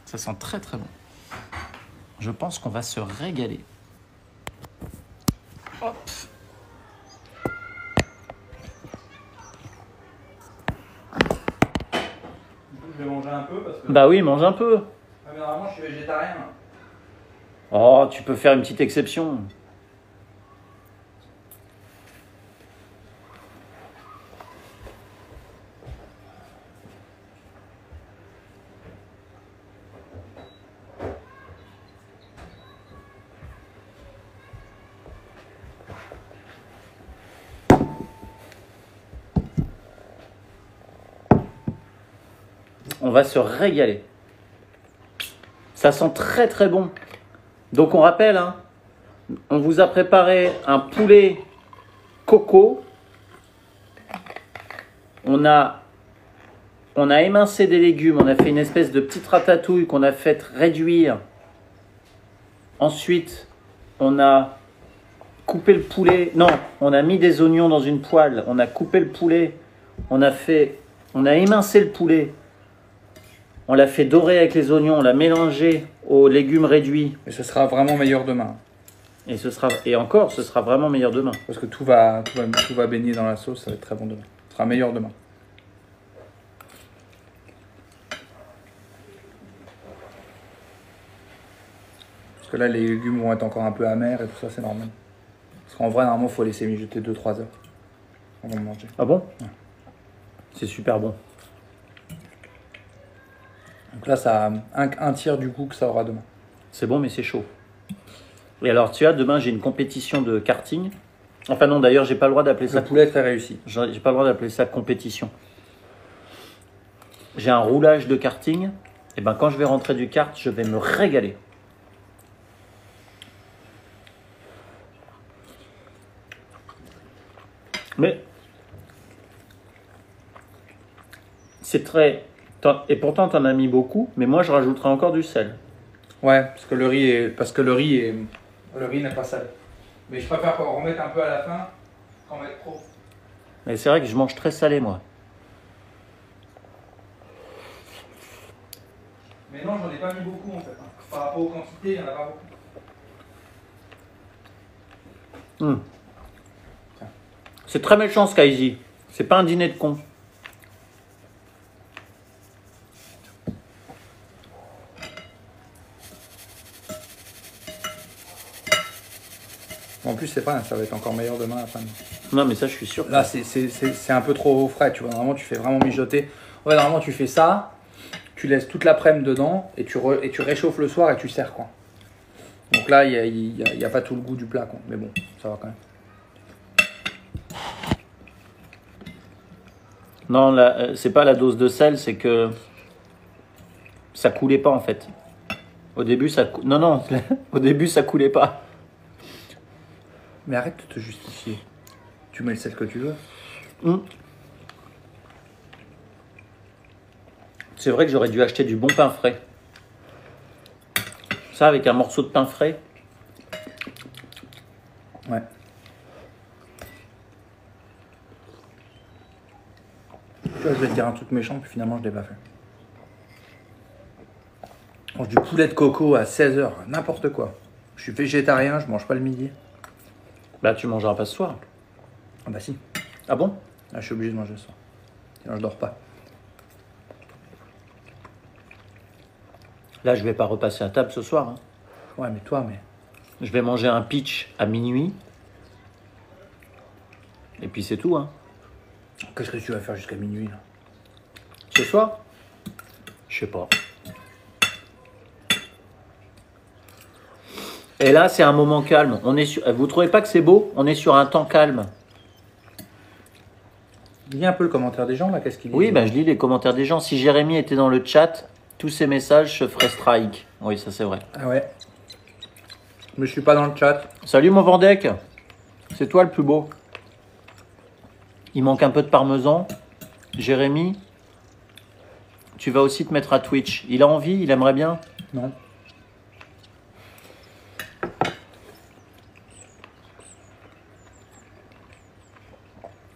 Ça sent très très bon. Je pense qu'on va se régaler. Hop. Je vais manger un peu parce que. Bah oui, mange un peu. Ah, mais normalement, je suis végétarien. Oh, tu peux faire une petite exception. On va se régaler. Ça sent très très bon. Donc on rappelle, hein, on vous a préparé un poulet coco. On a émincé des légumes, on a fait une espèce de petite ratatouille qu'on a fait réduire. Ensuite, on a coupé le poulet. Non, on a mis des oignons dans une poêle. On a coupé le poulet. On a émincé le poulet. On l'a fait dorer avec les oignons. On l'a mélangé aux légumes réduits. Et ce sera vraiment meilleur demain. Et ce sera vraiment meilleur demain. Parce que tout va baigner dans la sauce, ça va être très bon demain. Ce sera meilleur demain. Parce que là, les légumes vont être encore un peu amers et tout ça, c'est normal. Parce qu'en vrai, normalement, il faut laisser mijoter 2-3 heures avant de manger. Ah bon? Ouais. C'est super bon. Donc là, ça a un tiers du goût que ça aura demain. C'est bon, mais c'est chaud. Et alors, tu vois, demain, j'ai une compétition de karting. Enfin non, d'ailleurs, j'ai pas le droit d'appeler ça. Le poulet est très réussi. J'ai pas le droit d'appeler ça compétition. J'ai un roulage de karting. Et ben, quand je vais rentrer du kart, je vais me régaler. Mais c'est très... Et pourtant, tu en as mis beaucoup, mais moi, je rajouterai encore du sel. Ouais, parce que le riz n'est pas salé. Mais je préfère en remettre un peu à la fin qu'en mettre trop. Mais c'est vrai que je mange très salé, moi. Mais non, j'en ai pas mis beaucoup en fait. Par rapport aux quantités, il n'y en a pas beaucoup. C'est très méchant, Skyzy. C'est pas un dîner de con. En plus, c'est pas, ça va être encore meilleur demain à la fin. Non, mais ça, je suis sûr. Là, c'est un peu trop frais, tu vois. Normalement, tu fais vraiment mijoter. Ouais, normalement, tu fais ça, tu laisses toute l'après-midi dedans et tu réchauffes le soir et tu sers, quoi. Donc là, il n'y a pas tout le goût du plat, quoi. Mais bon, ça va quand même. Non, là, c'est pas la dose de sel, c'est que ça coulait pas, en fait. Au début, non, au début, ça coulait pas. Mais arrête de te justifier. Tu mets le sel que tu veux. C'est vrai que j'aurais dû acheter du bon pain frais. Ça, avec un morceau de pain frais. Ouais. Tu vois, je vais te dire un truc méchant, puis finalement, je l'ai pas fait. Je mange du poulet de coco à 16h, n'importe quoi. Je suis végétarien, je mange pas le midi. Bah, tu mangeras pas ce soir. Ah bah si. Ah bon? Là, je suis obligé de manger ça. Sinon, je dors pas. Là, je vais pas repasser à table ce soir. Hein. Ouais, mais toi, mais... Je vais manger un pitch à minuit. Et puis c'est tout. Hein. Qu'est-ce que tu vas faire jusqu'à minuit, là? Ce soir? Je sais pas. Et là, c'est un moment calme. Vous trouvez pas que c'est beau? On est sur un temps calme. Lis un peu le commentaire des gens, là, qu'est-ce qu'ils disent? Oui, je lis les commentaires des gens. Si Jérémy était dans le chat, tous ces messages se feraient strike. Oui, ça c'est vrai. Ah ouais. Mais je suis pas dans le chat. Salut mon Vendek. C'est toi le plus beau. Il manque un peu de parmesan. Jérémy, tu vas aussi te mettre à Twitch. Il a envie, il aimerait bien. Non.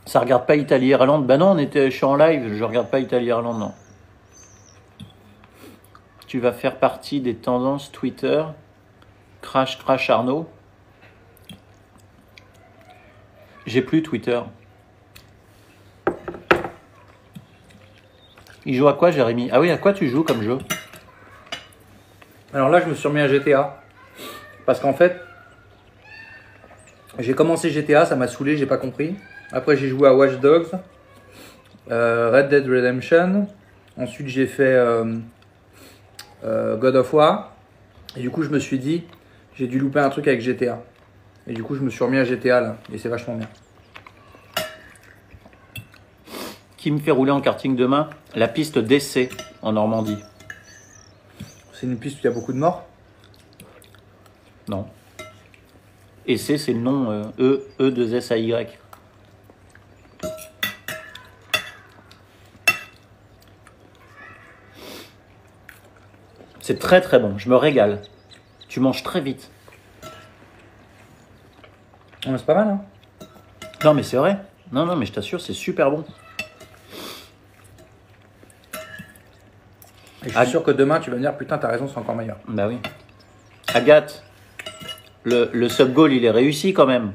Ça regarde pas Italie-Irlande. Ben non, je suis en live, je regarde pas Italie-Irlande, non. Tu vas faire partie des tendances Twitter. Crash Arnaud. J'ai plus Twitter. Il joue à quoi, Jérémy? Ah oui, à quoi tu joues comme jeu? Alors là, je me suis remis à GTA. Parce qu'en fait, j'ai commencé GTA, ça m'a saoulé, j'ai pas compris. Après, j'ai joué à Watch Dogs, Red Dead Redemption. Ensuite, j'ai fait God of War. Et du coup, je me suis dit, j'ai dû louper un truc avec GTA. Et du coup, je me suis remis à GTA là. Et c'est vachement bien. Qui me fait rouler en karting demain? La piste d'essai en Normandie. C'est une piste où il y a beaucoup de morts. Non. Essai, c'est le nom E2SAY. C'est très très bon, je me régale. Tu manges très vite. Ouais, c'est pas mal, hein? Non mais c'est vrai. Non mais je t'assure, c'est super bon. Et je suis sûr que demain, tu vas me dire, putain, t'as raison, c'est encore meilleur. Bah oui. Agathe, le sub-goal, il est réussi quand même.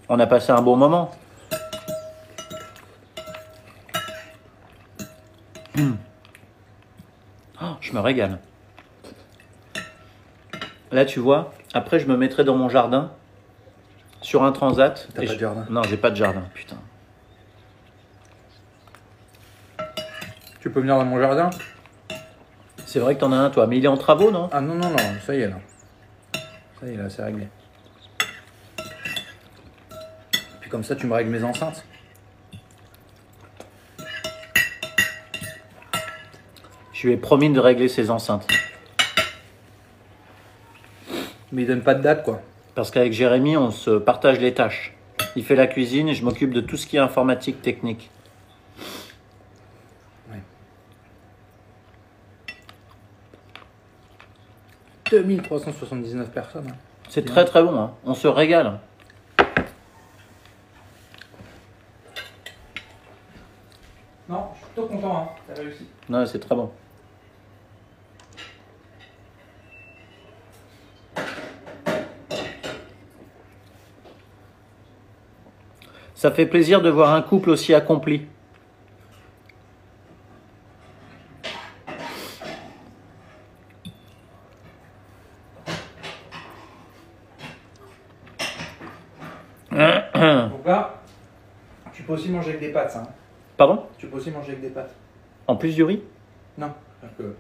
On a passé un bon moment. Oh, je me régale. Là, tu vois, après, je me mettrai dans mon jardin, sur un transat. T'as pas de jardin? Non, j'ai pas de jardin, putain. Tu peux venir dans mon jardin? C'est vrai que t'en as un, toi, mais il est en travaux, non? Ah non, ça y est là. Ça y est là, c'est réglé. Puis comme ça, tu me règles mes enceintes. Je lui ai promis de régler ses enceintes. Mais il donne pas de date, quoi. Parce qu'avec Jérémy, on se partage les tâches. Il fait la cuisine et je m'occupe de tout ce qui est informatique technique. Ouais. 2379 personnes. Hein. C'est très très bon, hein. On se régale. Non, je suis plutôt content, hein. T'as réussi. Non, c'est très bon. Ça fait plaisir de voir un couple aussi accompli. Donc là, tu peux aussi manger avec des pâtes, ça. Hein. Pardon? Tu peux aussi manger avec des pâtes. En plus du riz? Non. C'est-à-dire que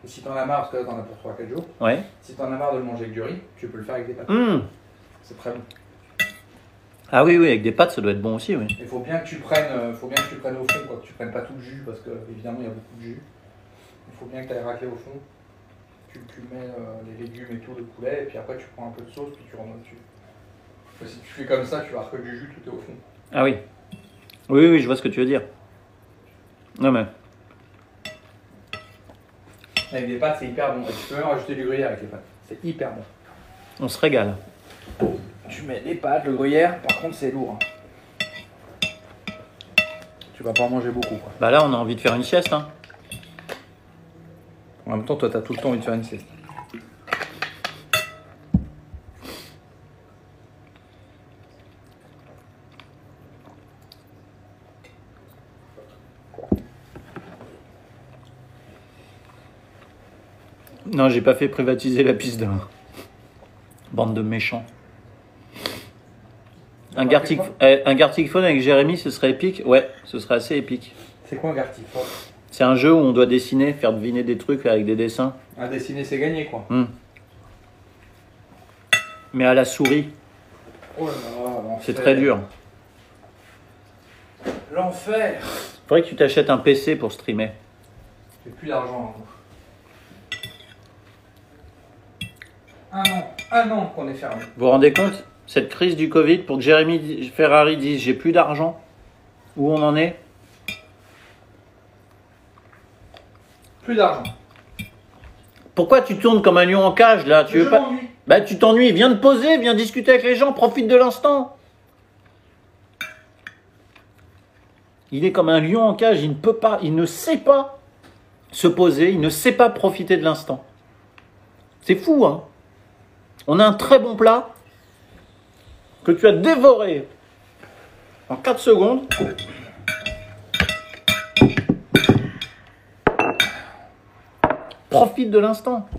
si t'en as marre, parce que là t'en as pour 3-4 jours, Ouais. si t'en as marre de le manger avec du riz, tu peux le faire avec des pâtes. C'est très bon. Ah oui, avec des pâtes, ça doit être bon aussi, oui. Il faut bien que tu prennes, au fond, quoi, que tu prennes pas tout le jus, parce que évidemment il y a beaucoup de jus. Il faut bien que tu ailles racler au fond. Tu mets les légumes et tout, le poulet, et puis après tu prends un peu de sauce, puis tu remontes dessus. Si tu fais comme ça, tu vas voir que du jus, tout est au fond. Ah oui. Oui, je vois ce que tu veux dire. Non mais... Avec des pâtes, c'est hyper bon. Et tu peux même rajouter du gruyère avec les pâtes. C'est hyper bon. On se régale. Tu mets les pâtes, le gruyère, par contre c'est lourd. Hein. Tu vas pas en manger beaucoup, quoi. Bah là, on a envie de faire une sieste, hein. En même temps, toi, t'as tout le temps envie de faire une sieste. Non, j'ai pas fait privatiser la piste d'un. Bande de méchants. Un Gartic Phone avec Jérémy, ce serait épique? Ouais, ce serait assez épique. C'est quoi un Gartic Phone? C'est un jeu où on doit dessiner, faire deviner des trucs avec des dessins. À dessiner, c'est gagné, quoi. Mais à la souris, Oh là là, l'enfer. c'est très dur. L'enfer. Faudrait que tu t'achètes un PC pour streamer. J'ai plus d'argent. Ah non, 1 an qu'on est fermé. Vous vous rendez compte? Cette crise du Covid, pour que Jérémy Ferrari dise j'ai plus d'argent, où on en est? Plus d'argent. Pourquoi tu tournes comme un lion en cage là? Tu veux pas? m'ennuie. Bah tu t'ennuies, viens te poser, viens discuter avec les gens, profite de l'instant. Il est comme un lion en cage, il ne peut pas, il ne sait pas se poser, il ne sait pas profiter de l'instant. C'est fou, hein? On a un très bon plat que tu as dévoré en 4 secondes. Profite de l'instant.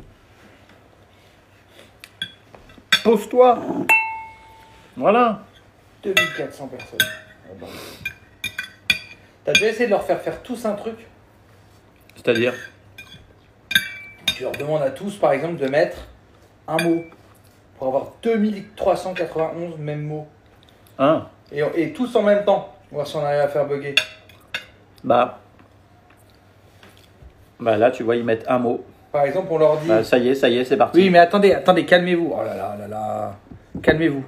Pose-toi. Voilà. 2400 personnes. T'as déjà essayé de leur faire tous un truc? C'est-à-dire? Tu leur demandes à tous, par exemple, de mettre un mot pour avoir 2391 mêmes mots. Hein? Et tous en même temps. Voir si on arrive à faire bugger. Bah là, tu vois, ils mettent un mot. Par exemple, on leur dit... Bah, ça y est, c'est parti. Oui, mais attendez, calmez-vous. Oh là là là là. Calmez-vous.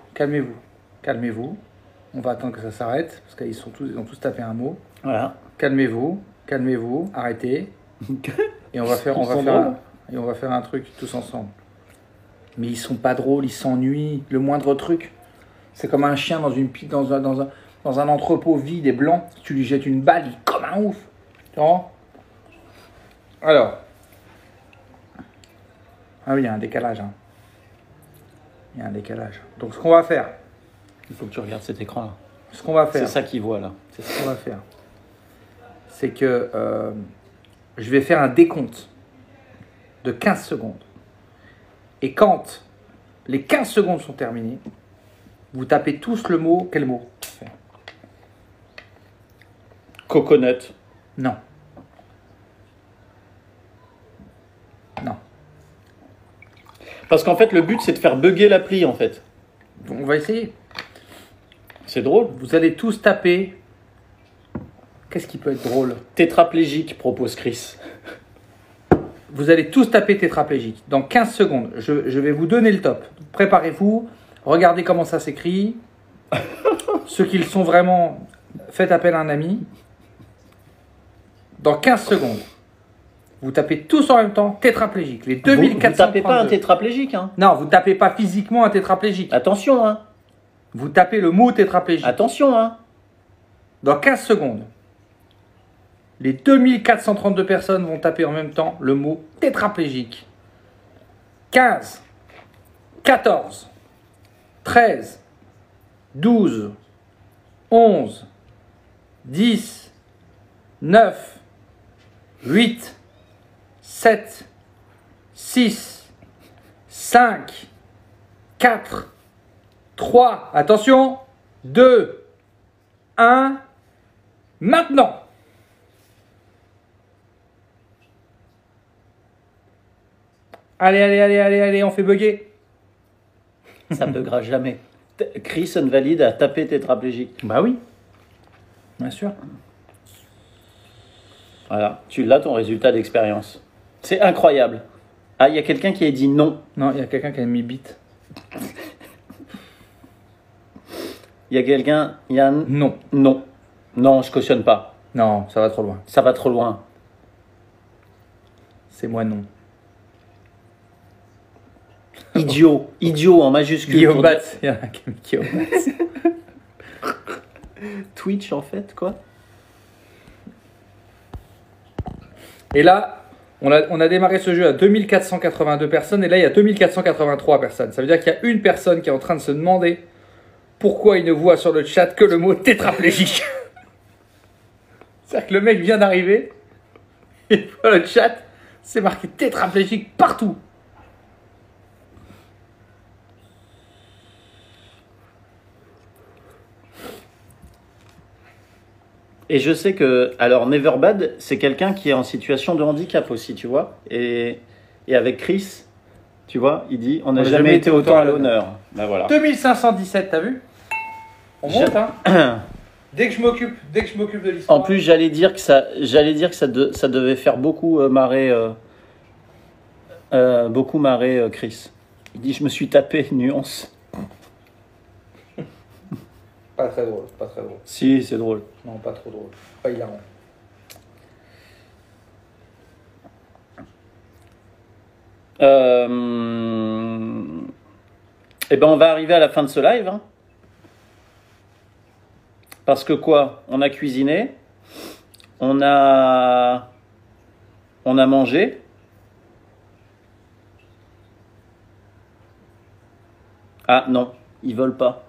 On va attendre que ça s'arrête, parce qu'ils ont tous tapé un mot. Voilà. Calmez-vous, arrêtez. Et on va faire un truc tous ensemble. Mais ils sont pas drôles, ils s'ennuient. Le moindre truc, c'est comme un chien dans un entrepôt vide et blanc. Tu lui jettes une balle, il est comme un ouf. Tu vois? Alors. Ah oui, il y a un décalage. Hein. Il y a un décalage. Donc ce qu'on va faire. Il faut que tu regardes cet écran-là. Ce qu'on va faire. C'est ça qu'ils voient là. C'est ce qu'on va faire. C'est que je vais faire un décompte de 15 secondes. Et quand les 15 secondes sont terminées, vous tapez tous le mot. Quel mot? Coconut. Non. Non. Parce qu'en fait, le but, c'est de faire bugger l'appli, en fait. On va essayer. C'est drôle. Vous allez tous taper. Qu'est-ce qui peut être drôle? Tétraplégique, propose Chris. Vous allez tous taper tétraplégique. Dans 15 secondes, je vais vous donner le top. Préparez-vous. Regardez comment ça s'écrit. Ceux qui le sont vraiment, faites appel à un ami. Dans 15 secondes, vous tapez tous en même temps tétraplégique. Les 2432. Vous tapez pas un tétraplégique, hein. Non, vous tapez pas physiquement un tétraplégique. Attention, hein. Vous tapez le mot tétraplégique. Attention, hein. Dans 15 secondes, les 2432 personnes vont taper en même temps le mot tétraplégique. 15, 14, 13, 12, 11, 10, 9, 8, 7, 6, 5, 4, 3, attention, 2, 1, maintenant. Allez, on fait bugger. Ça ne buggera jamais. Chris Unvalid a tapé tétraplégique. Bah oui, bien sûr. Voilà, tu l'as ton résultat d'expérience. C'est incroyable. Ah, il y a quelqu'un qui a dit non. Non, il y a quelqu'un qui a mis bit. Il y a quelqu'un, il y a un... Non. Non. Non, je cautionne pas. Non, ça va trop loin. Ça va trop loin. C'est moi non. Idiot. Idiot en majuscule. Guillaume Batz. Il y en a qui a mis Guillaume Batz. Twitch en fait, quoi. Et là, on a démarré ce jeu à 2482 personnes et là, il y a 2483 personnes. Ça veut dire qu'il y a une personne qui est en train de se demander pourquoi il ne voit sur le chat que le mot tétraplégique. C'est-à-dire que le mec vient d'arriver et voit le chat, c'est marqué tétraplégique partout. Et je sais que, alors Neverbad, c'est quelqu'un qui est en situation de handicap aussi, tu vois. Et avec Chris, tu vois, il dit on n'a jamais été autant à l'honneur. Ben voilà. 2517, t'as vu? On monte, hein. Dès que je m'occupe de l'histoire. En plus, j'allais dire que ça devait faire beaucoup marrer Chris. Il dit je me suis tapé, nuance. Pas très drôle, pas très drôle. Si, c'est drôle. Non, pas trop drôle. Pas hilarant. Eh ben on va arriver à la fin de ce live. Hein. Parce que quoi? On a cuisiné, on a mangé. Ah non, ils veulent pas.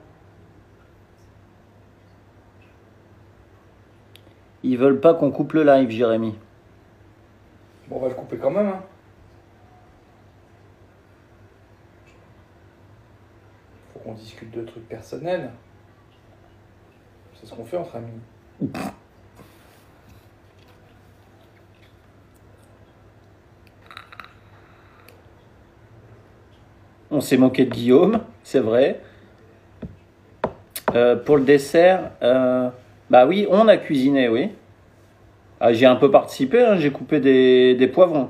Ils veulent pas qu'on coupe le live, Jérémy. Bon, on va le couper quand même. Hein. Faut qu'on discute de trucs personnels. C'est ce qu'on fait entre amis. On s'est moqué de Guillaume, c'est vrai. Pour le dessert, bah oui, on a cuisiné, oui. Ah, j'ai un peu participé, hein, j'ai coupé des poivrons.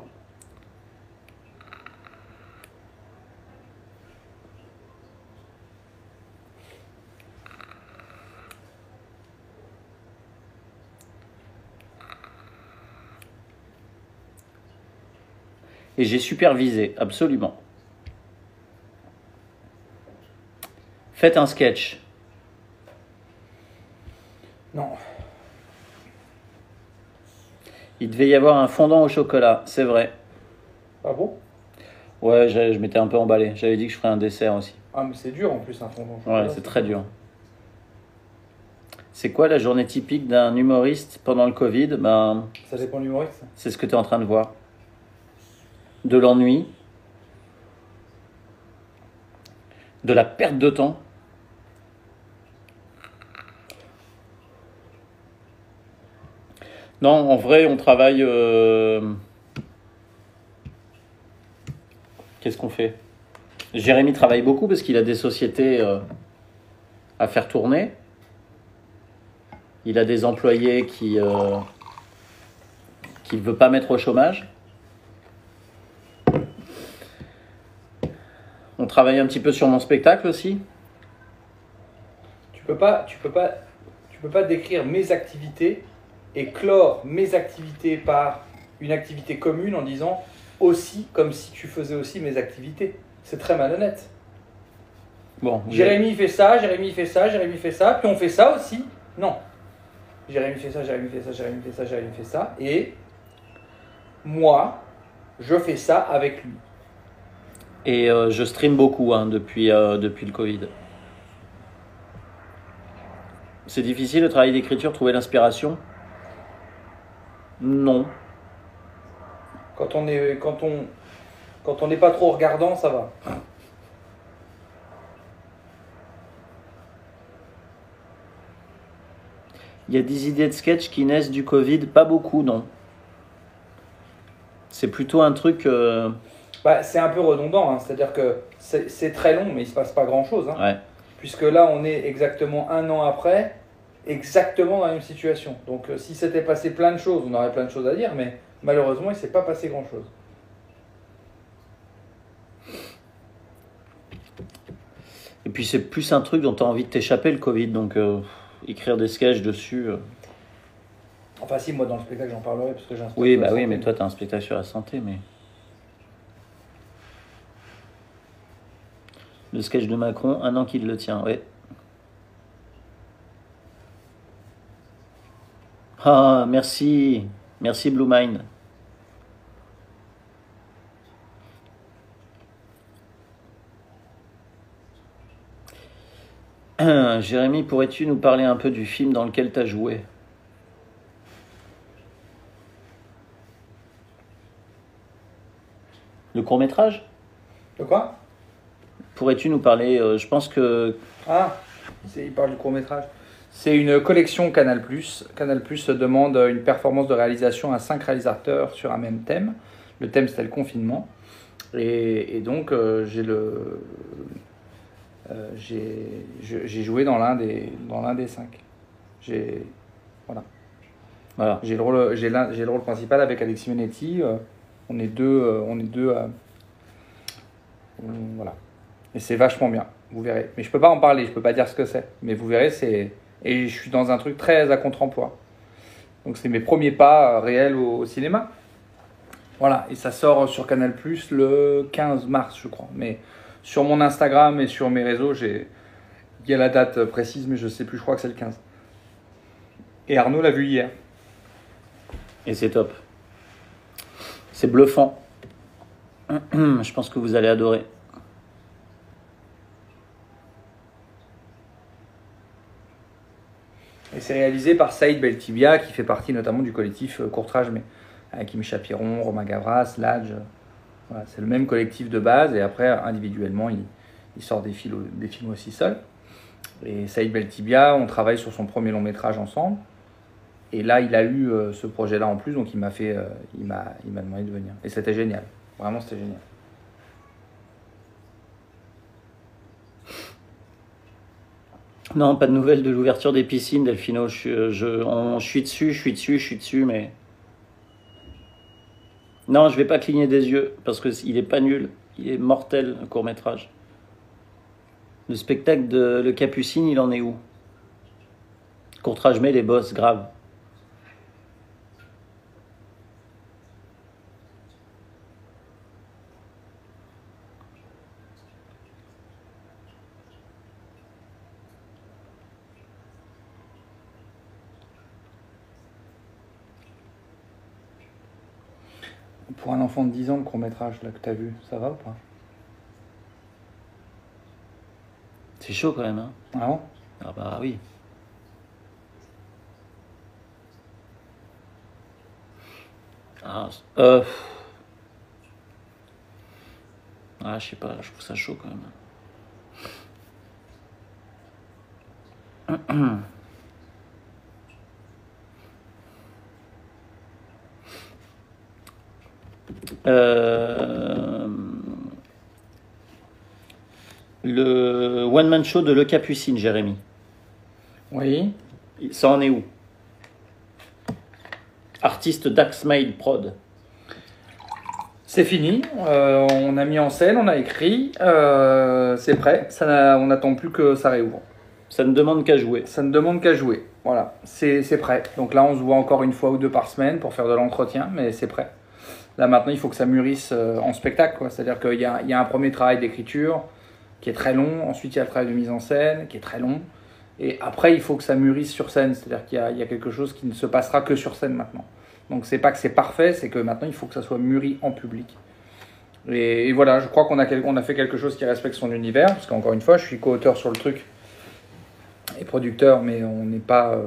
Et j'ai supervisé, absolument. Faites un sketch. Non. Il devait y avoir un fondant au chocolat, c'est vrai. Ah bon? Ouais, je m'étais un peu emballé. J'avais dit que je ferais un dessert aussi. Ah, mais c'est dur en plus un fondant. Ouais, c'est très dur. C'est quoi la journée typique d'un humoriste pendant le Covid? Ben, Ça dépend de l'humoriste. c'est ce que tu es en train de voir. De l'ennui. De la perte de temps. Non, en vrai, on travaille... Qu'est-ce qu'on fait? Jérémy travaille beaucoup parce qu'il a des sociétés à faire tourner. Il a des employés qu'il ne veut pas mettre au chômage. On travaille un petit peu sur mon spectacle aussi. Tu peux pas décrire mes activités et clore mes activités par une activité commune en disant aussi comme si tu faisais aussi mes activités. C'est très malhonnête. Bon, Jérémy fait ça, Jérémy fait ça, Jérémy fait ça, puis on fait ça aussi. Non. Jérémy fait ça, Jérémy fait ça, Jérémy fait ça, Jérémy fait ça. Et moi, je fais ça avec lui. Et je stream beaucoup hein, depuis le Covid. C'est difficile le travail d'écriture, trouver l'inspiration? Non. Quand on n'est pas trop regardant, ça va. Il y a des idées de sketch qui naissent du Covid, pas beaucoup, non. C'est plutôt un truc... Bah, c'est un peu redondant, hein. C'est-à-dire que c'est très long, mais il ne se passe pas grand-chose. Hein. Ouais. Puisque là, on est exactement un an après, exactement dans la même situation. Donc, si s'était passé plein de choses, on aurait plein de choses à dire, mais malheureusement, il ne s'est pas passé grand-chose. Et puis c'est plus un truc dont tu as envie de t'échapper, le Covid, donc écrire des sketchs dessus... Enfin, si, moi, dans le spectacle, j'en parlerai, parce que j'ai un spectacle. Oui, sur la bah oui, santé. mais toi, tu as un spectacle sur la santé, mais... Le sketch de Macron, un an qu'il le tient, ouais. Ah, merci. Merci, Blue Mind. Jérémy, pourrais-tu nous parler un peu du film dans lequel tu as joué? Le court-métrage? De quoi? Pourrais-tu nous parler, je pense que... Ah, il parle du court-métrage. C'est une collection Canal+. Canal+ demande une performance de réalisation à 5 réalisateurs sur un même thème. Le thème, c'était le confinement. Et donc, j'ai joué dans l'un des 5. Voilà. J'ai le rôle principal avec Alexis Minetti. On est deux. Voilà. Et c'est vachement bien, vous verrez. Mais je peux pas en parler, je peux pas dire ce que c'est. Mais vous verrez, c'est... Et je suis dans un truc très à contre-emploi. Donc c'est mes premiers pas réels au cinéma. Voilà, et ça sort sur Canal+, le 15 mars, je crois. Mais sur mon Instagram et sur mes réseaux, il y a la date précise, mais je sais plus, je crois que c'est le 15. Et Arnaud l'a vu hier. Et c'est top. C'est bluffant. Je pense que vous allez adorer. Et c'est réalisé par Saïd Beltibia, qui fait partie notamment du collectif Courtrage, mais avec Kim Chapiron, Romain Gavras, Ladj. Voilà, c'est le même collectif de base, et après, individuellement, il sort des films aussi seul. Et Saïd Beltibia, on travaille sur son premier long métrage ensemble. Et là, il a eu ce projet-là en plus, donc il m'a demandé de venir. Et c'était génial. Vraiment, c'était génial. Non, pas de nouvelles de l'ouverture des piscines, Delphino. Je suis dessus, mais... Non, je vais pas cligner des yeux, parce qu'il est pas nul. Il est mortel, le court-métrage. Le spectacle de Le Capucine, il en est où? Courtrage met les boss, grave. Pour un enfant de 10 ans, le court-métrage là, que tu as vu, ça va ou pas? C'est chaud quand même, hein? Ah bon? Ah bah oui. Ah, je sais pas, je trouve ça chaud quand même. Le one-man show de Le Capucine, Jérémy. Oui. Ça en est où? Artiste Daxmail Prod. C'est fini. On a mis en scène, on a écrit. C'est prêt. On n'attend plus que ça réouvre. Ça ne demande qu'à jouer. Ça ne demande qu'à jouer. Voilà. C'est prêt. Donc là, on se voit encore une fois ou deux par semaine pour faire de l'entretien, mais c'est prêt. Là, maintenant, il faut que ça mûrisse en spectacle, quoi. C'est-à-dire qu'il y a un premier travail d'écriture qui est très long. Ensuite, il y a le travail de mise en scène qui est très long. Et après, il faut que ça mûrisse sur scène. C'est-à-dire qu'il y a quelque chose qui ne se passera que sur scène maintenant. Donc, c'est pas que c'est parfait, c'est que maintenant, il faut que ça soit mûri en public. Et voilà, je crois qu'on a fait quelque chose qui respecte son univers. Parce qu'encore une fois, je suis co-auteur sur le truc et producteur, mais on n'est pas...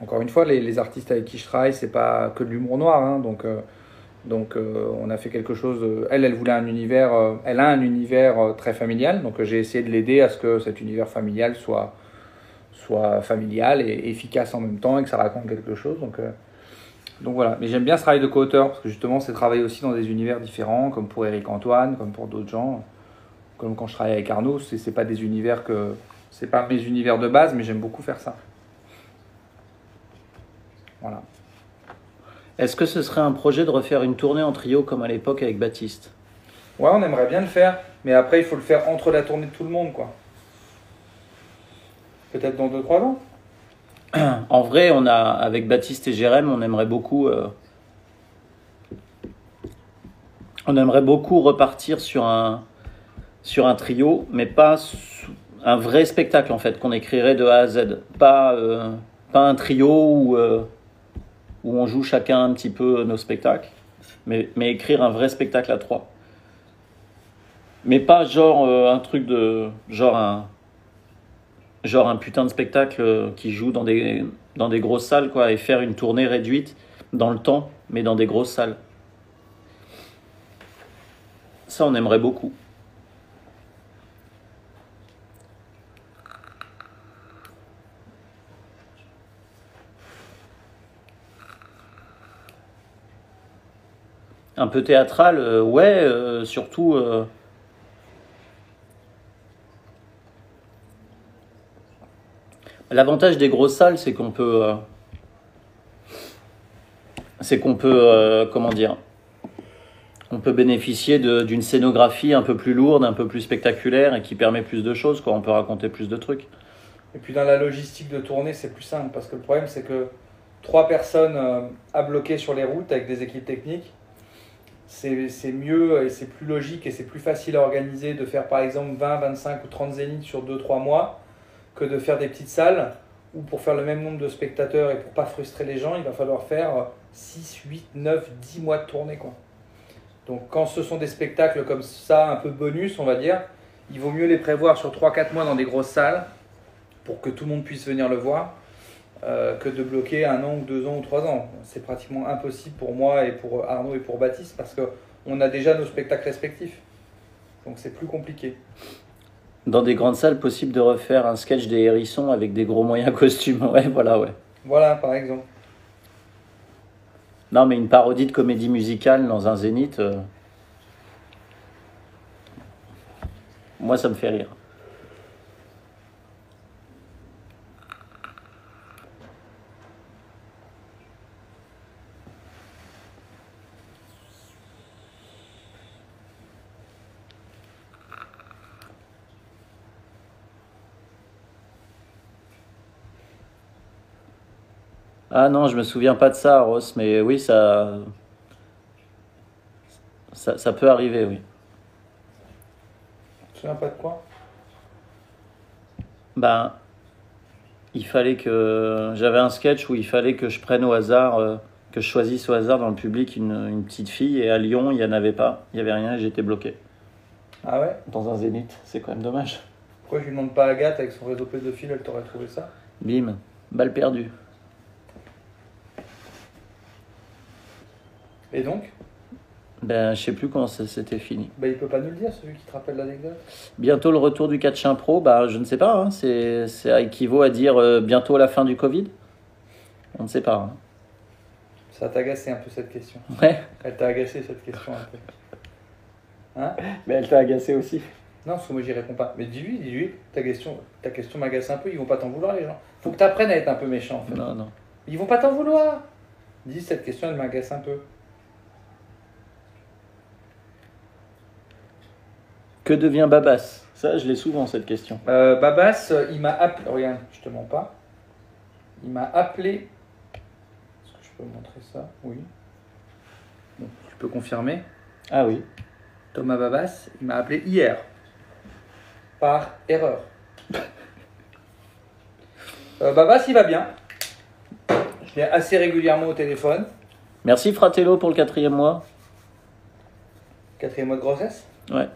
encore une fois, les artistes avec qui je travaille, c'est pas que de l'humour noir. Hein, donc, on a fait quelque chose. Elle voulait un univers. Elle a un univers très familial. Donc, j'ai essayé de l'aider à ce que cet univers familial soit familial et efficace en même temps et que ça raconte quelque chose. Donc voilà. Mais j'aime bien ce travail de co-auteur parce que justement, c'est travailler aussi dans des univers différents, comme pour Éric Antoine, comme pour d'autres gens. Comme quand je travaille avec Arnaud, c'est pas des univers que. C'est pas mes univers de base, mais j'aime beaucoup faire ça. Voilà. Est-ce que ce serait un projet de refaire une tournée en trio comme à l'époque avec Baptiste? Ouais, on aimerait bien le faire, mais après, il faut le faire entre la tournée de tout le monde, quoi. Peut-être dans 2-3 ans. En vrai, avec Baptiste et Jérém, on aimerait beaucoup repartir sur un trio, mais pas un vrai spectacle en fait, qu'on écrirait de A à Z. Pas un trio où on joue chacun un petit peu nos spectacles, mais écrire un vrai spectacle à 3. Mais pas genre un truc de... Genre un putain de spectacle qui joue dans des grosses salles, quoi, et faire une tournée réduite dans le temps, mais dans des grosses salles. Ça, on aimerait beaucoup. Un peu théâtral, ouais, surtout... L'avantage des grosses salles, c'est qu'on peut... comment dire? On peut bénéficier d'une scénographie un peu plus lourde, un peu plus spectaculaire et qui permet plus de choses, quoi. On peut raconter plus de trucs. Et puis dans la logistique de tournée, c'est plus simple parce que le problème, c'est que 3 personnes à bloquer sur les routes avec des équipes techniques, c'est mieux et c'est plus logique et c'est plus facile à organiser de faire par exemple 20, 25 ou 30 zéniths sur 2-3 mois que de faire des petites salles où pour faire le même nombre de spectateurs et pour pas frustrer les gens, il va falloir faire 6, 8, 9, 10 mois de tournée, quoi. Donc quand ce sont des spectacles comme ça, un peu bonus, on va dire, il vaut mieux les prévoir sur 3-4 mois dans des grosses salles pour que tout le monde puisse venir le voir que de bloquer 1 an ou 2 ans ou 3 ans. C'est pratiquement impossible pour moi et pour Arnaud et pour Baptiste parce qu'on a déjà nos spectacles respectifs. Donc c'est plus compliqué. Dans des grandes salles, possible de refaire un sketch des hérissons avec des gros moyens costumes. Ouais, voilà, ouais. Voilà, par exemple. Non, mais une parodie de comédie musicale dans un zénith, moi, ça me fait rire. Ah non, je me souviens pas de ça, Ross, mais oui, ça peut arriver, oui. Tu te souviens pas de quoi? Ben, il fallait que... J'avais un sketch où il fallait que je prenne au hasard, que je choisisse au hasard dans le public une petite fille, et à Lyon, il n'y en avait pas, il n'y avait rien, et j'étais bloqué. Ah ouais? Dans un zénith, c'est quand même dommage. Pourquoi je lui demande pas à Agathe avec son réseau pédophile, elle t'aurait trouvé ça? Bim, balle perdue. Et donc? Ben, je sais plus quand ça s'était fini. Bah, il peut pas nous le dire, celui qui te rappelle l'anecdote. Bientôt le retour du catch impro, bah, je ne sais pas, hein, ça équivaut à dire bientôt la fin du Covid. On ne sait pas. Hein. Ça t'a agacé un peu cette question. Ouais, Elle t'a agacé cette question un peu. Hein? mais elle t'a agacé aussi. Non, parce que moi j'y réponds pas. Mais dis-lui, ta question m'agace un peu, ils vont pas t'en vouloir les gens. Faut que tu apprennes à être un peu méchant en fait. Non, non. Ils vont pas t'en vouloir. Dis, cette question elle m'agace un peu. Que devient Babas? Ça, je l'ai souvent, cette question. Babas, il m'a appelé. Regarde, je te mens pas. Il m'a appelé. Est-ce que je peux montrer ça? Oui. Bon, tu peux confirmer. Ah oui. Thomas Babas, il m'a appelé hier. Par erreur. Babas, il va bien. Je l'ai assez régulièrement au téléphone. Merci Fratello pour le 4e mois. 4e mois de grossesse. Ouais.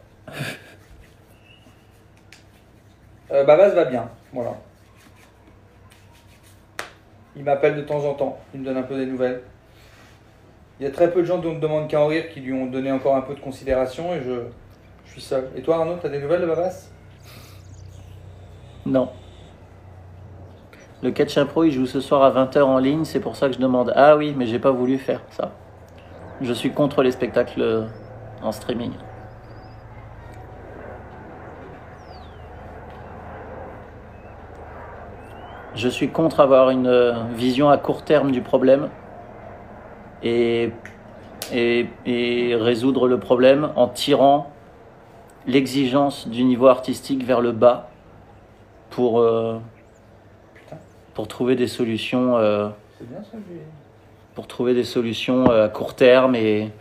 Babas va bien, voilà. Il m'appelle de temps en temps, il me donne un peu des nouvelles. Il y a très peu de gens dont on ne demande qu'à en rire qui lui ont donné encore un peu de considération et je suis seul. Et toi Arnaud, t'as des nouvelles de Babas? Non. Le catch impro, il joue ce soir à 20h en ligne, c'est pour ça que je demande. Ah oui, mais j'ai pas voulu faire ça. Je suis contre les spectacles en streaming. Je suis contre avoir une vision à court terme du problème et résoudre le problème en tirant l'exigence du niveau artistique vers le bas pour trouver des solutions C'est bien ça, lui. pour trouver des solutions à court terme et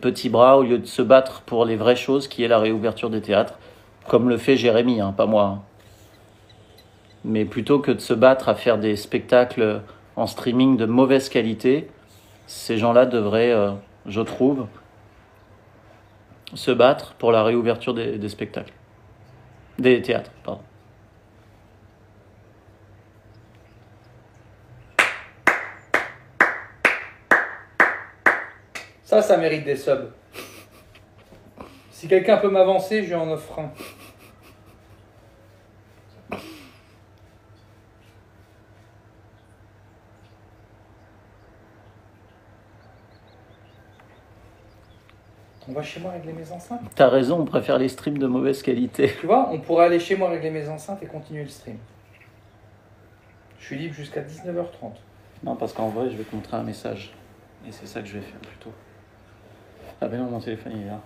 petits bras au lieu de se battre pour les vraies choses qui est la réouverture des théâtres, comme le fait Jérémy, hein, pas moi. Hein. Mais plutôt que de se battre à faire des spectacles en streaming de mauvaise qualité, ces gens-là devraient, je trouve, se battre pour la réouverture des spectacles. Des théâtres, pardon. Ça mérite des subs. Si quelqu'un peut m'avancer, je lui en offre un. On va chez moi régler mes enceintes. T'as raison, on préfère les streams de mauvaise qualité. Tu vois, on pourrait aller chez moi régler mes enceintes et continuer le stream. Je suis libre jusqu'à 19h30. Non, parce qu'en vrai, je vais te montrer un message. Et c'est ça que je vais faire plutôt. Ah ben non, mon téléphone il est là.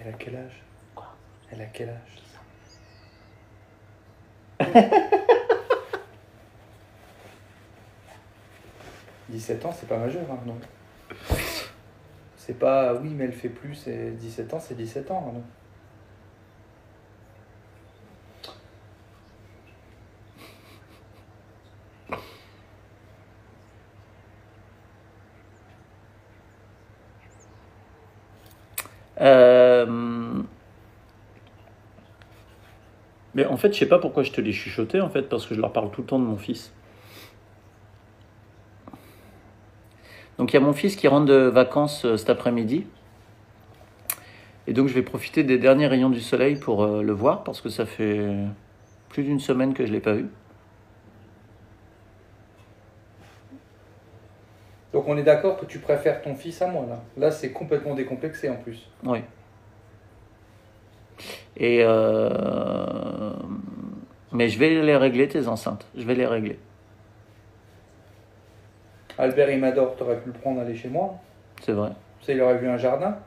Elle a quel âge? Quoi? Elle a quel âge? 17 ans, c'est pas majeur, hein, non. C'est pas, oui, mais elle fait plus, et 17 ans, c'est 17 ans, hein, non. Mais en fait, je sais pas pourquoi je te l'ai chuchoté, en fait, parce que je leur parle tout le temps de mon fils. Donc il y a mon fils qui rentre de vacances cet après-midi. Et donc je vais profiter des derniers rayons du soleil pour le voir, parce que ça fait plus d'une semaine que je ne l'ai pas vu. Donc on est d'accord que tu préfères ton fils à moi, là. Là, c'est complètement décomplexé, en plus. Oui. Et mais je vais les régler, tes enceintes. Je vais les régler. Albert, il m'adore, t'aurais pu le prendre, aller chez moi. C'est vrai. Ça, il aurait vu un jardin.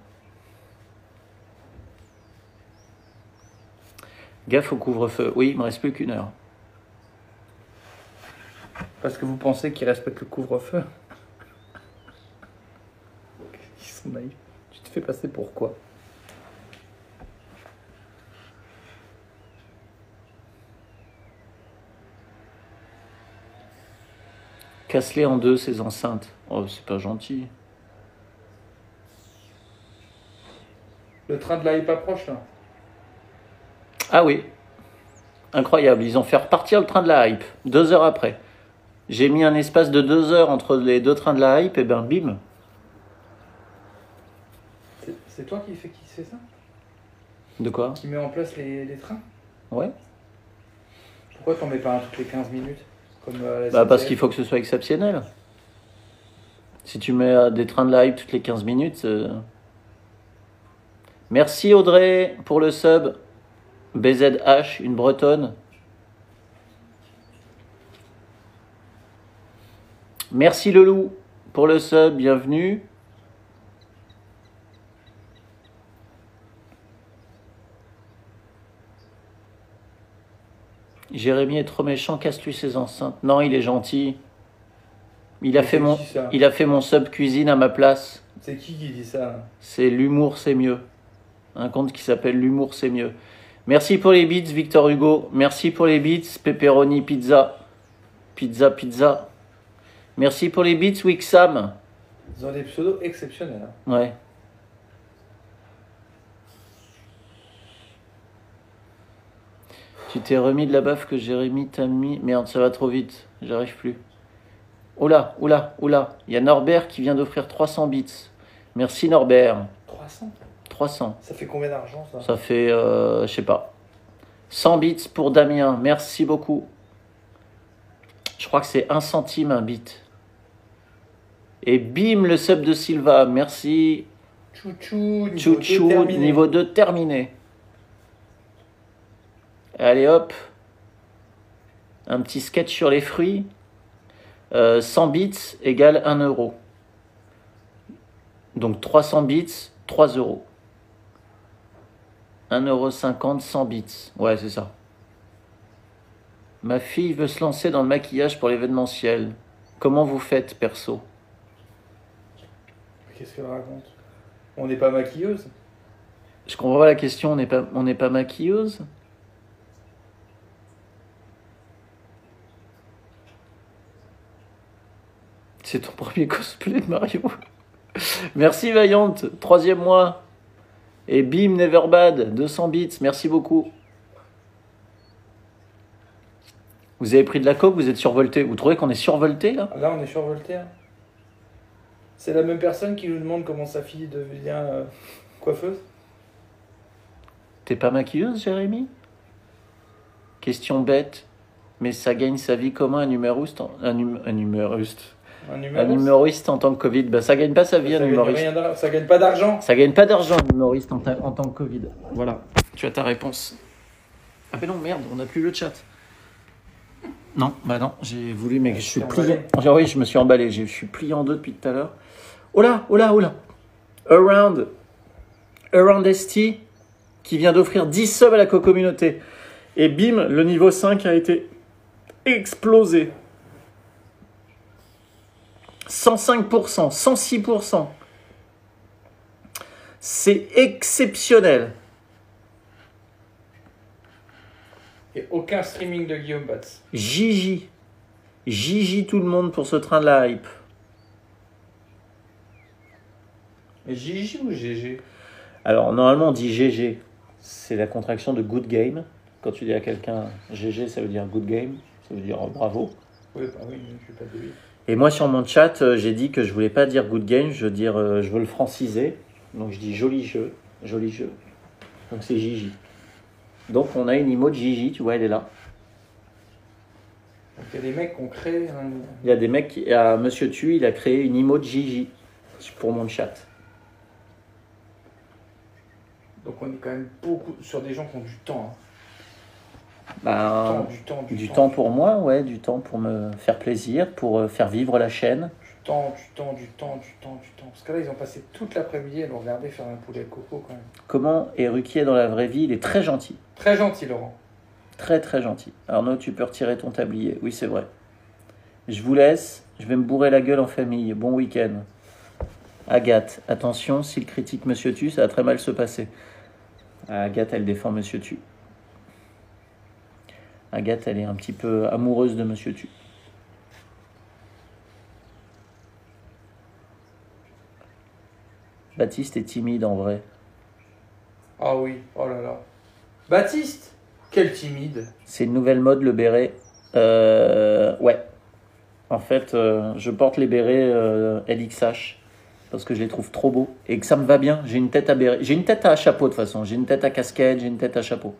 Gaffe au couvre-feu. Oui, il me reste plus qu'une heure. Parce que vous pensez qu'ils respectent le couvre-feu? Ils sont naïfs. Tu te fais passer pour quoi? Casse-les en deux, ces enceintes. Oh, c'est pas gentil. Le train de la hype approche, là. Ah oui. Incroyable. Ils ont fait repartir le train de la hype. 2 heures après. J'ai mis un espace de 2 heures entre les deux trains de la hype, et ben bim. C'est toi qui fait ça? De quoi? Qui met en place les trains? Ouais. Pourquoi t'en mets pas un toutes les 15 minutes? Comme la Bah parce SNCF? qu'il faut que ce soit exceptionnel. Si tu mets des trains de la hype toutes les 15 minutes... Merci Audrey pour le sub. BZH, une bretonne. Merci Lelou pour le sub, bienvenue. Jérémy est trop méchant, casse-lui ses enceintes. Non, il est gentil. Il a fait mon sub cuisine à ma place. C'est qui dit ça, là? C'est l'humour, c'est mieux. Un compte qui s'appelle l'humour, c'est mieux. Merci pour les beats, Victor Hugo. Merci pour les beats, pepperoni pizza. Pizza. Merci pour les beats, Wixam. Ils ont des pseudos exceptionnels. Hein. Ouais. Tu t'es remis de la baffe que Jérémy t'a mis. Merde, ça va trop vite. J'arrive plus. Oula. Il y a Norbert qui vient d'offrir 300 bits. Merci Norbert. 300. Ça fait combien d'argent, ça? Ça fait, je sais pas. 100 bits pour Damien. Merci beaucoup. Je crois que c'est 1 centime un bit. Et bim, le sub de Silva. Merci. Chouchou, Niveau 2 terminé. Allez hop. Un petit sketch sur les fruits. 100 bits égale 1 euro. Donc 300 bits, 3 euros. 1,50 €, 100 bits. Ouais, c'est ça. Ma fille veut se lancer dans le maquillage pour l'événementiel. Comment vous faites, perso? Qu'est-ce qu'elle raconte? On n'est pas maquilleuse? Je comprends pas la question, on n'est pas maquilleuse? C'est ton premier cosplay de Mario. Merci Vaillante, 3e mois. Et bim, Neverbad, 200 bits, merci beaucoup. Vous avez pris de la coke, vous êtes survolté. Vous trouvez qu'on est survolté là? Là, on est survolté. Hein. C'est la même personne qui nous demande comment sa fille devient coiffeuse? T'es pas maquilleuse, Jérémy? Question bête. Mais ça gagne sa vie comment un humoriste Un Un humoriste en tant que Covid. Bah, ça gagne pas sa vie, un humoriste. Ça gagne pas d'argent. Ça gagne pas d'argent, un humoriste en tant que Covid. Voilà, tu as ta réponse. Ah mais non, merde, on n'a plus le chat. Non, bah non, j'ai voulu, mais je suis plié. Oui, je me suis emballé, je suis plié en deux depuis tout à l'heure. Oh là, oh là, oh là. Around ST, qui vient d'offrir 10 subs à la co-communauté. Et bim, le niveau 5 a été explosé. 105%, 106%. C'est exceptionnel. Et aucun streaming de Guillaume Batz. Gigi. Gigi tout le monde pour ce train de la hype. Mais Gigi ou GG? Alors, normalement, on dit GG. C'est la contraction de good game. Quand tu dis à quelqu'un GG, ça veut dire good game. Ça veut dire bravo. Oui, bah oui, je suis pas débile. Et moi, sur mon chat, j'ai dit que je voulais pas dire good game. Je veux le franciser. Donc, je dis joli jeu. Joli jeu. Donc, c'est Gigi. Donc, on a une emote Gigi. Tu vois, elle est là. Donc il y a des mecs qui ont créé un... Il y a des mecs Monsieur Tu, il a créé une emote Gigi pour mon chat. Donc on est quand même beaucoup sur des gens qui ont du temps. Ben, Du temps pour moi, ouais, du temps pour me faire plaisir, pour faire vivre la chaîne. Du temps. Parce que là, ils ont passé toute l'après-midi à nous regarder faire un poulet de coco quand même. Comment est Ruquier dans la vraie vie? Il est très gentil. Très gentil, Laurent. Très très gentil. Arnaud, tu peux retirer ton tablier. Oui, c'est vrai. Je vous laisse. Je vais me bourrer la gueule en famille. Bon week-end. Agathe, attention, s'il critique Monsieur Tu, ça va très mal se passer. Agathe, elle défend Monsieur Tu. Agathe, elle est un petit peu amoureuse de Monsieur Tu. Baptiste est timide en vrai. Ah oui, oh là là. Baptiste, quel timide. C'est une nouvelle mode, le béret. Ouais. En fait, je porte les bérets LXH parce que je les trouve trop beaux et que ça me va bien. J'ai une tête à béret. J'ai une tête à chapeau de toute façon. J'ai une tête à casquette, j'ai une tête à chapeau.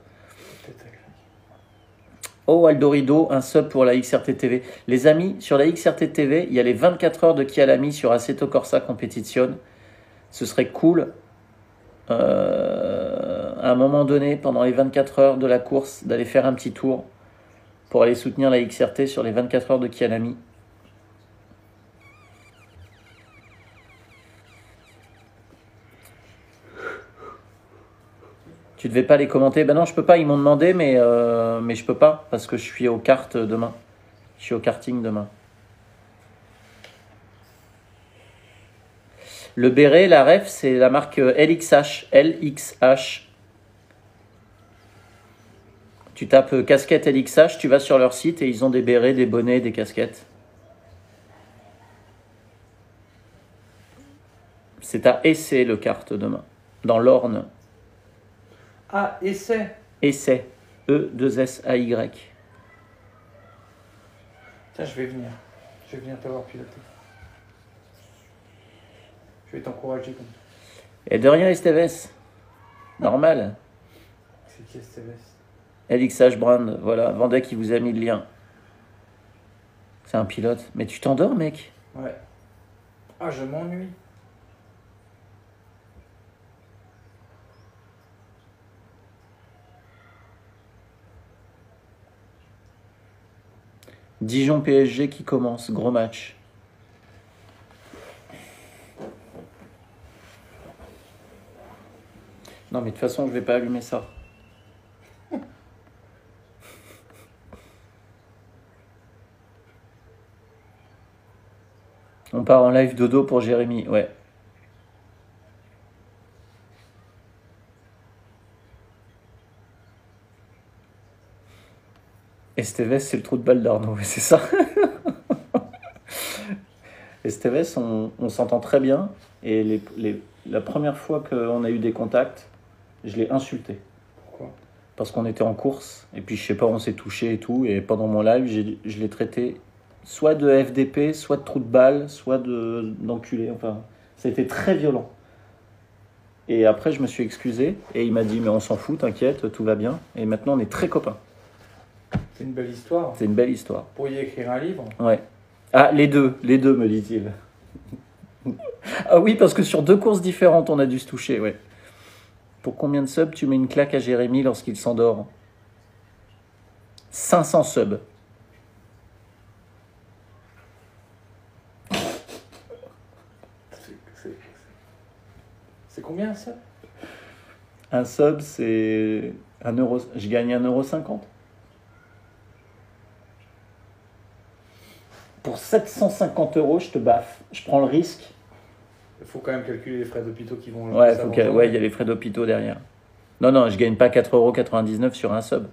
Oh, Aldorido, un sub pour la XRT TV. Les amis, sur la XRT TV, il y a les 24 heures de Chialami sur Assetto Corsa Competition. Ce serait cool, à un moment donné, pendant les 24 heures de la course, d'aller faire un petit tour pour aller soutenir la XRT sur les 24 heures de Chialami. Tu devais pas les commenter? Ben non, je peux pas, ils m'ont demandé, mais je peux pas, parce que je suis aux cartes demain. Je suis au karting demain. Le béret, la ref, c'est la marque LXH. LXH. Tu tapes casquette LXH, tu vas sur leur site et ils ont des bérets, des bonnets, des casquettes. C'est à Essay le kart demain, dans l'Orne. Ah, essai. Essay. E2SAY. Tiens, je vais venir. Je vais venir t'avoir piloté. Je vais t'encourager comme ça. Et de rien, Esteves. Normal. C'est qui STVS? LXH Brand, voilà. Vendée qui vous a mis le lien. C'est un pilote. Mais tu t'endors, mec? Ouais. Ah, je m'ennuie. Dijon PSG qui commence. Gros match. Non, mais de toute façon, je vais pas allumer ça. On part en live dodo pour Jérémy, ouais. Esteves, c'est le trou de balle d'Arnaud, c'est ça. Esteves, on s'entend très bien. Et la première fois qu'on a eu des contacts, je l'ai insulté. Pourquoi? Parce qu'on était en course. Et puis, je sais pas, on s'est touché et tout. Et pendant mon live, je l'ai traité soit de FDP, soit de trou de balle, soit d'enculé. Enfin, c'était très violent. Et après, je me suis excusé. Et il m'a dit, mais on s'en fout, t'inquiète, tout va bien. Et maintenant, on est très copains. C'est une belle histoire. C'est une belle histoire. Vous pourriez écrire un livre. Ouais. Ah, les deux, me dit-il. Ah oui, parce que sur 2 courses différentes, on a dû se toucher, ouais. Pour combien de subs tu mets une claque à Jérémy lorsqu'il s'endort? 500 subs. C'est combien ça? Un sub, c'est 1 euro. Je gagne 1,50 €. Pour 750 €, je te baffe. Je prends le risque. Il faut quand même calculer les frais d'hôpitaux qui vont... Ouais, il y a les frais d'hôpitaux derrière. Non, je gagne pas 4,99 € sur un sub.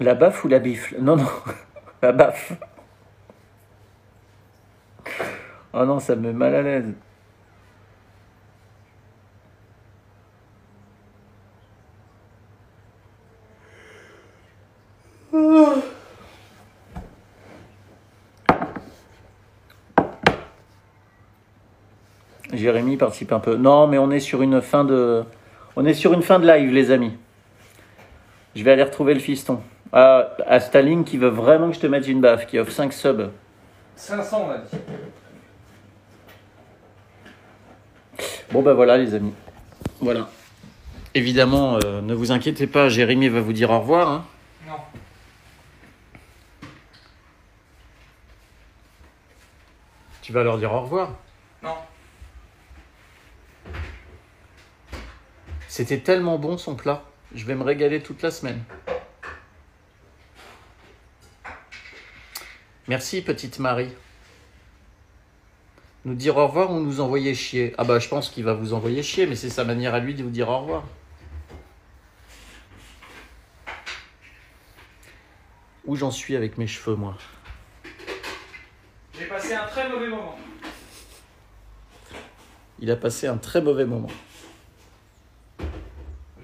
La baffe ou la bifle? Non, la baffe. Oh non, ça me met mal à l'aise. Jérémy participe un peu. Non, mais on est sur une fin de live, les amis. Je vais aller retrouver le fiston. À Staline qui veut vraiment que je te mette une baffe, qui offre 5 subs. 500, on a dit. Bon ben voilà les amis. Voilà. Évidemment, ne vous inquiétez pas, Jérémy va vous dire au revoir. Hein. Non. Tu vas leur dire au revoir. Non. C'était tellement bon son plat. Je vais me régaler toute la semaine. Merci petite Marie. Nous dire au revoir ou nous envoyer chier? Ah bah je pense qu'il va vous envoyer chier, mais c'est sa manière à lui de vous dire au revoir. Où j'en suis avec mes cheveux, moi? J'ai passé un très mauvais moment. Il a passé un très mauvais moment.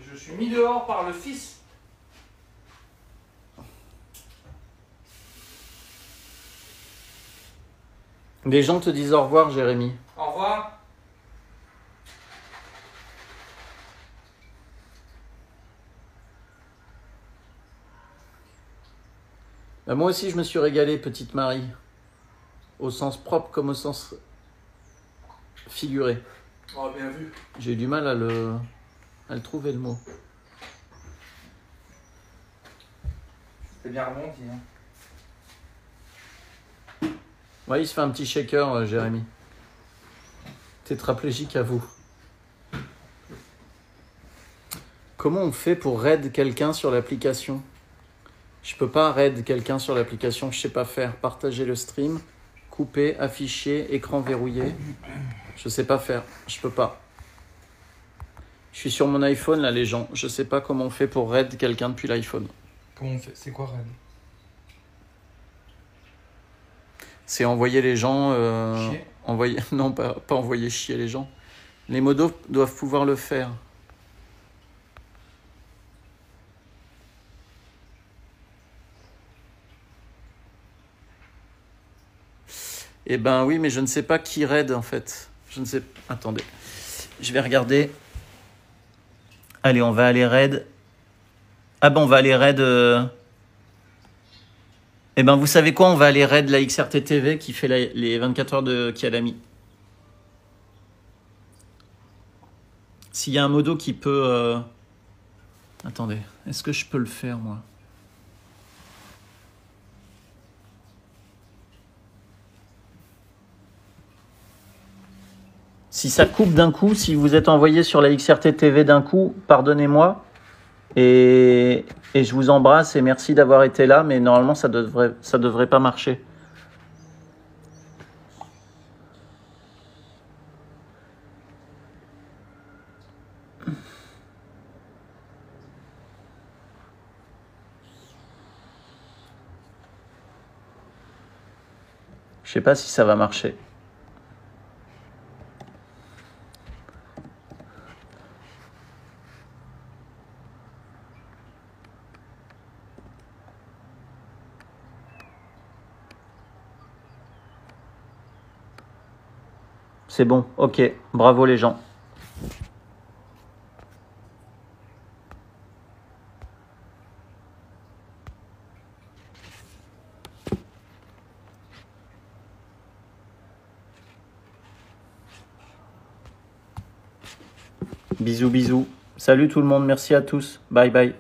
Je suis mis dehors par le fils. Les gens te disent au revoir, Jérémy. Au revoir. Bah, moi aussi, je me suis régalé, petite Marie. Au sens propre comme au sens figuré. Oh, bien vu. J'ai eu du mal à le trouver le mot. C'est bien rebondi. Hein. Ouais, il se fait un petit shaker, Jérémy. Tétraplégique à vous. Comment on fait pour raid quelqu'un sur l'application? Je peux pas raid quelqu'un sur l'application, je sais pas faire. Partager le stream, couper, afficher, écran verrouillé. Je sais pas faire, je peux pas. Je suis sur mon iPhone là les gens, je sais pas comment on fait pour raid quelqu'un depuis l'iPhone. Comment on fait? C'est quoi, Red? C'est envoyer les gens... Chier. envoyer... Non, pas envoyer chier les gens. Les modos doivent pouvoir le faire. Eh ben oui, mais je ne sais pas qui raid en fait. Je ne sais... Attendez. Je vais regarder. Allez, on va aller raid. Ah ben on va aller raid... Eh ben vous savez quoi? On va aller raid la XRT TV qui fait les 24 heures de Kiadami. S'il y a un modo qui peut... Attendez, est-ce que je peux le faire moi? Si ça coupe d'un coup, si vous êtes envoyé sur la XRT TV d'un coup, pardonnez-moi. Et je vous embrasse et merci d'avoir été là, mais normalement ça devrait pas marcher. Je sais pas si ça va marcher. C'est bon, ok. Bravo les gens. Bisous, bisous. Salut tout le monde, merci à tous. Bye bye.